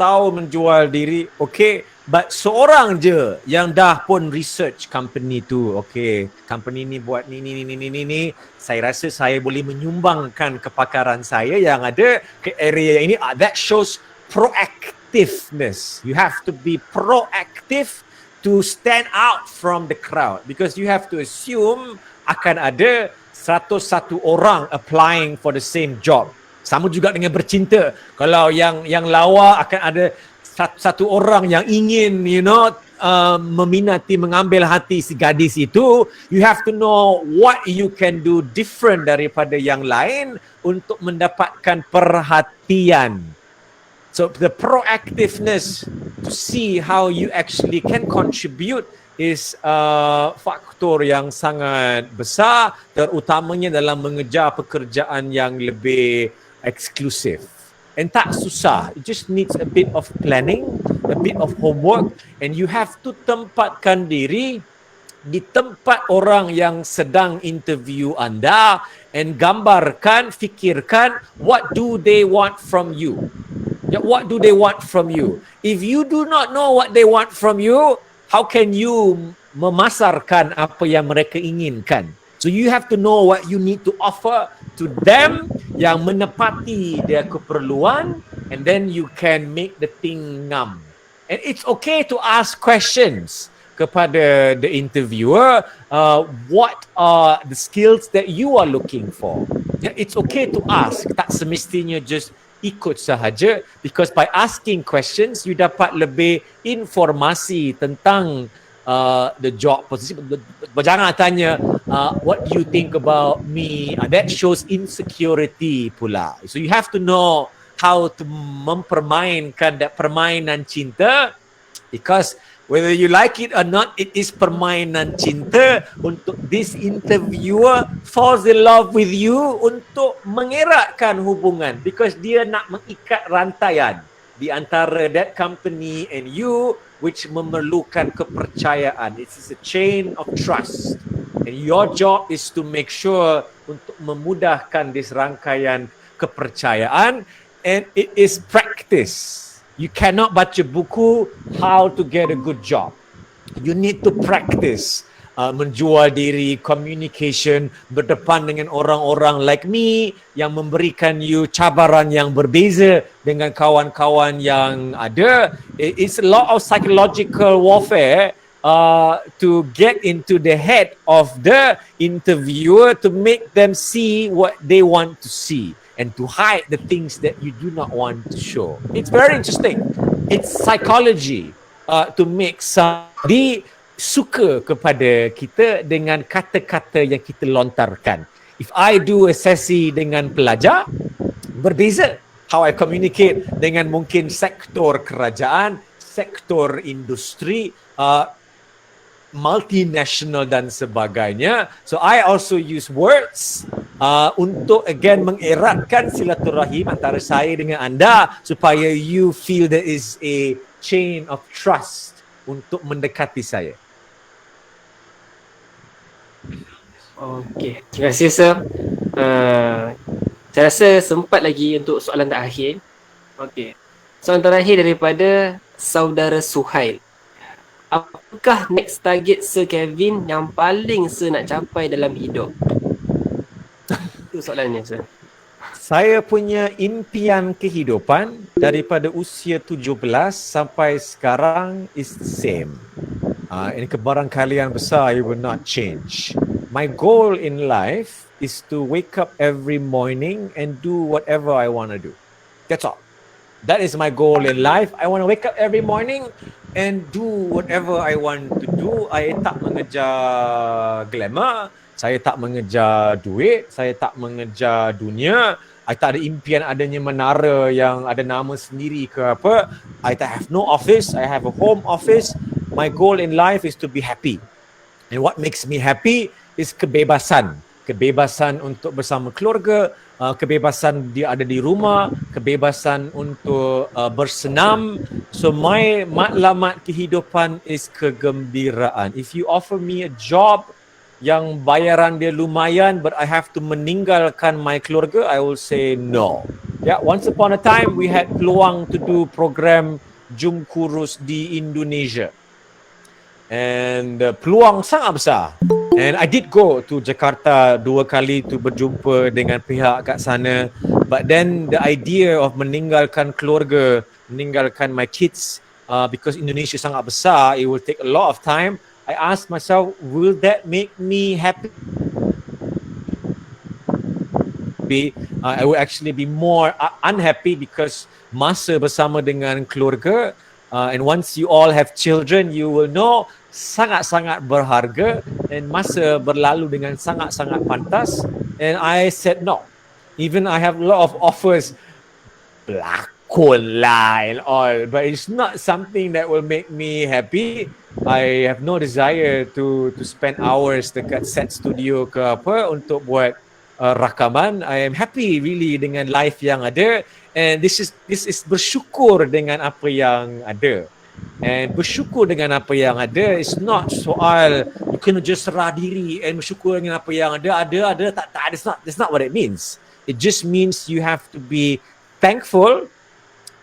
tahu menjual diri okay, but seorang je yang dah pun research company tu, okay, company ni buat ni, saya rasa saya boleh menyumbangkan kepakaran saya yang ada ke area ini. That shows proactiveness. You have to be proactive to stand out from the crowd, because you have to assume akan ada 101 orang applying for the same job. Sama juga dengan bercinta. Kalau yang lawa akan ada satu orang yang ingin meminati, mengambil hati si gadis itu. You have to know what you can do different daripada yang lain untuk mendapatkan perhatian. So the proactiveness to see how you actually can contribute is faktor yang sangat besar, terutamanya dalam mengejar pekerjaan yang lebih eksklusif. And tak susah. It just needs a bit of planning, a bit of homework, and you have to tempatkan diri di tempat orang yang sedang interview anda and gambarkan, fikirkan what do they want from you. What do they want from you? If you do not know what they want from you, how can you memasarkan apa yang mereka inginkan? So you have to know what you need to offer to them yang menepati their keperluan, and then you can make the thing ngam. And it's okay to ask questions kepada the interviewer. What are the skills that you are looking for? It's okay to ask. Tak semestinya just ikut sahaja, because by asking questions you dapat lebih informasi tentang the job position. Jangan tanya what do you think about me, that shows insecurity pula. So you have to know how to mempermainkan that permainan cinta, because whether you like it or not, it is permainan cinta untuk this interviewer falls in love with you untuk mengeratkan hubungan, because dia nak mengikat rantaian di antara that company and you, which memerlukan kepercayaan. It is a chain of trust, and your job is to make sure untuk memudahkan this rangkaian kepercayaan, and it is practice. You cannot baca buku how to get a good job. You need to practice menjual diri, communication, berdepan dengan orang-orang like me yang memberikan you cabaran yang berbeza dengan kawan-kawan yang ada. It's a lot of psychological warfare to get into the head of the interviewer to make them see what they want to see, and to hide the things that you do not want to show. It's very interesting. It's psychology to make somebody suka kepada kita dengan kata-kata yang kita lontarkan. If I do a sesi dengan pelajar, berbeza how I communicate dengan mungkin sektor kerajaan, sektor industri. multinational dan sebagainya. So I also use words untuk again mengeratkan silaturahim antara saya dengan anda supaya you feel there is a chain of trust untuk mendekati saya. Okey, terima kasih sir. Saya rasa sempat lagi untuk soalan terakhir. Okey. Soalan terakhir daripada saudara Suhail. Apakah next target Sir Kevin yang paling Sir nak capai dalam hidup? Itu soalannya Sir. Saya punya impian kehidupan daripada usia 17 sampai sekarang is the same. Ini kebarangkalian besar, it will not change. My goal in life is to wake up every morning and do whatever I want to do. That's all. That is my goal in life. I want to wake up every morning and do whatever I want to do. I tak mengejar glamour. Saya tak mengejar duit. Saya tak mengejar dunia. I tak ada impian adanya menara yang ada nama sendiri ke apa. I have no office. I have a home office. My goal in life is to be happy. And what makes me happy is kebebasan. Kebebasan untuk bersama keluarga, kebebasan dia ada di rumah, kebebasan untuk bersenam. So my matlamat kehidupan is kegembiraan. If you offer me a job yang bayaran dia lumayan but I have to meninggalkan my keluarga, I will say no. Yeah, once upon a time we had peluang to do program Jum Kurus di Indonesia. And peluang sangat besar. And I did go to Jakarta 2 kali to berjumpa dengan pihak kat sana. But then the idea of meninggalkan keluarga, meninggalkan my kids, because Indonesia sangat besar, it will take a lot of time. I asked myself, will that make me happy? I will actually be more unhappy because masa bersama dengan keluarga, and once you all have children, you will know sangat-sangat berharga dan masa berlalu dengan sangat-sangat pantas. And I said no. Even I have a lot of offers, pelakon lah and all, but it's not something that will make me happy. I have no desire to spend hours dekat set studio ke apa untuk buat rakaman. I am happy really dengan life yang ada, and this is bersyukur dengan apa yang ada. And bersyukur dengan apa yang ada is not soal you kena just serah diri and bersyukur dengan apa yang ada tak that's not what it means. It just means you have to be thankful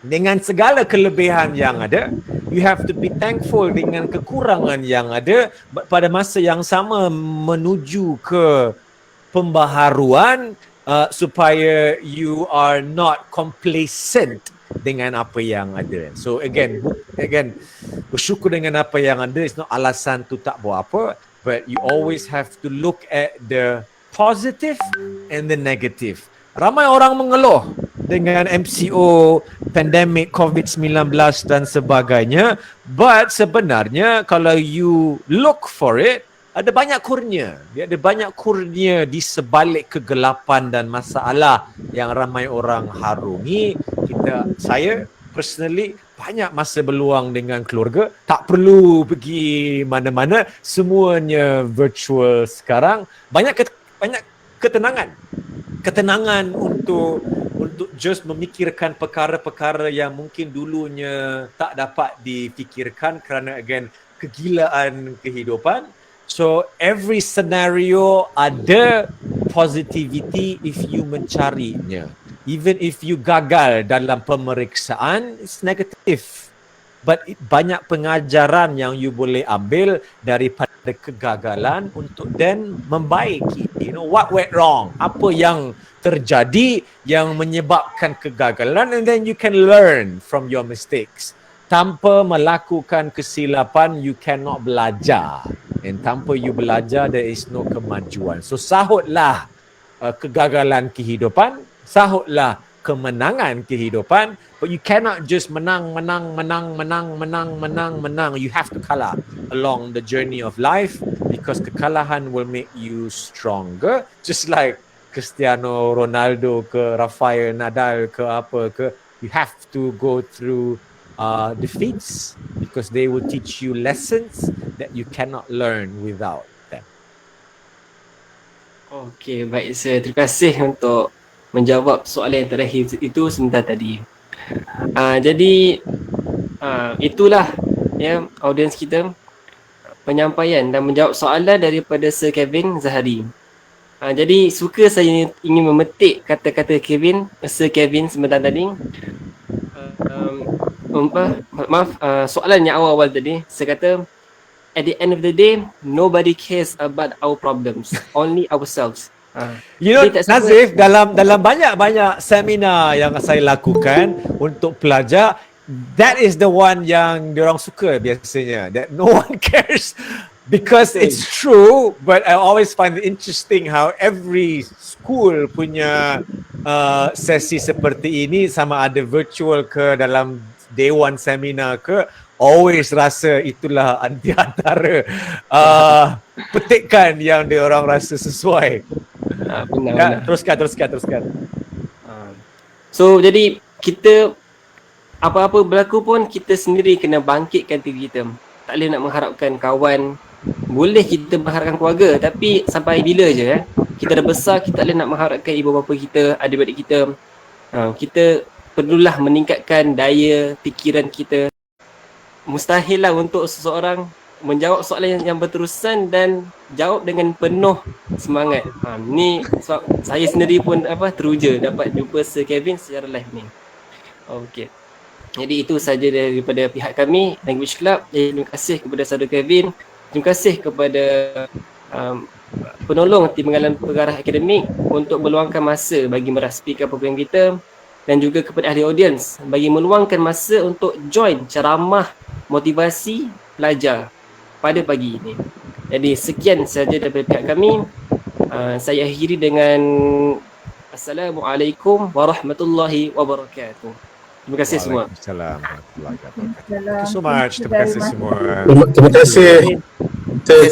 dengan segala kelebihan yang ada. You have to be thankful dengan kekurangan yang ada, pada masa yang sama menuju ke pembaharuan supaya you are not complacent dengan apa yang ada. So again bersyukur dengan apa yang ada is not alasan tu tak buat apa, but you always have to look at the positive and the negative. Ramai orang mengeluh dengan MCO, pandemic COVID-19 dan sebagainya, but sebenarnya kalau you look for it, ada banyak kurnia. Dia ada banyak kurnia di sebalik kegelapan dan masalah yang ramai orang harungi. Saya personally banyak masa berluang dengan keluarga. Tak perlu pergi mana-mana. Semuanya virtual sekarang. Banyak ketenangan. Ketenangan untuk just memikirkan perkara-perkara yang mungkin dulunya tak dapat difikirkan kerana again kegilaan kehidupan. So every scenario ada positivity if you mencarinya. Even if you gagal dalam pemeriksaan, it's negative. But banyak pengajaran yang you boleh ambil daripada kegagalan untuk then membaiki. You know, what went wrong? Apa yang terjadi yang menyebabkan kegagalan, and then you can learn from your mistakes. Tanpa melakukan kesilapan, you cannot belajar. And tanpa you belajar, there is no kemajuan. So sahutlah kegagalan kehidupan, sahutlah kemenangan kehidupan, but you cannot just menang. You have to kalah along the journey of life, because kekalahan will make you stronger. Just like Cristiano Ronaldo ke Rafael Nadal ke apa ke, you have to go through defeats because they will teach you lessons. that you cannot learn without them. Okey, baik sir. Terima kasih untuk menjawab soalan yang terakhir itu sebentar tadi. Jadi itulah ya audiens kita, penyampaian dan menjawab soalan daripada Sir Kevin Zahari. Jadi suka saya ingin memetik kata-kata Sir Kevin sebentar tadi. Soalan yang awal-awal tadi, saya kata at the end of the day, nobody cares about our problems, only ourselves. You know, Jadi tak semua- Nazif, dalam banyak-banyak seminar yang saya lakukan untuk pelajar, that is the one yang diorang suka biasanya, that no one cares, because it's true. But I always find it interesting how every school punya sesi seperti ini, sama ada virtual ke dalam dewan seminar ke, always rasa itulah di antara petikan yang diorang rasa sesuai. Benar. Teruskan. So jadi kita apa-apa berlaku pun kita sendiri kena bangkitkan diri kita. Tak boleh nak mengharapkan kawan, boleh kita mengharapkan keluarga, tapi sampai bila je kita dah besar, kita tak boleh nak mengharapkan ibu bapa kita, adik-adik kita. Kita perlulah meningkatkan daya fikiran kita. Mustahil lah untuk seseorang menjawab soalan yang berterusan dan jawab dengan penuh semangat. Ni saya sendiri pun teruja dapat jumpa Sir Kevin secara live ni. Okey. Jadi itu saja daripada pihak kami Language Club. Terima kasih kepada Saudara Kevin. Terima kasih kepada penolong tim pengalan pengarah akademik untuk meluangkan masa bagi meraspikan program kita, dan juga kepada ahli audiens bagi meluangkan masa untuk join ceramah motivasi pelajar pada pagi ini. Jadi sekian saja daripada pihak kami. Saya akhiri dengan Assalamualaikum warahmatullahi wabarakatuh. Terima kasih semua. Waalaikumsalam warahmatullahi wabarakatuh. Thank you so much. Terima kasih semua. Terima kasih.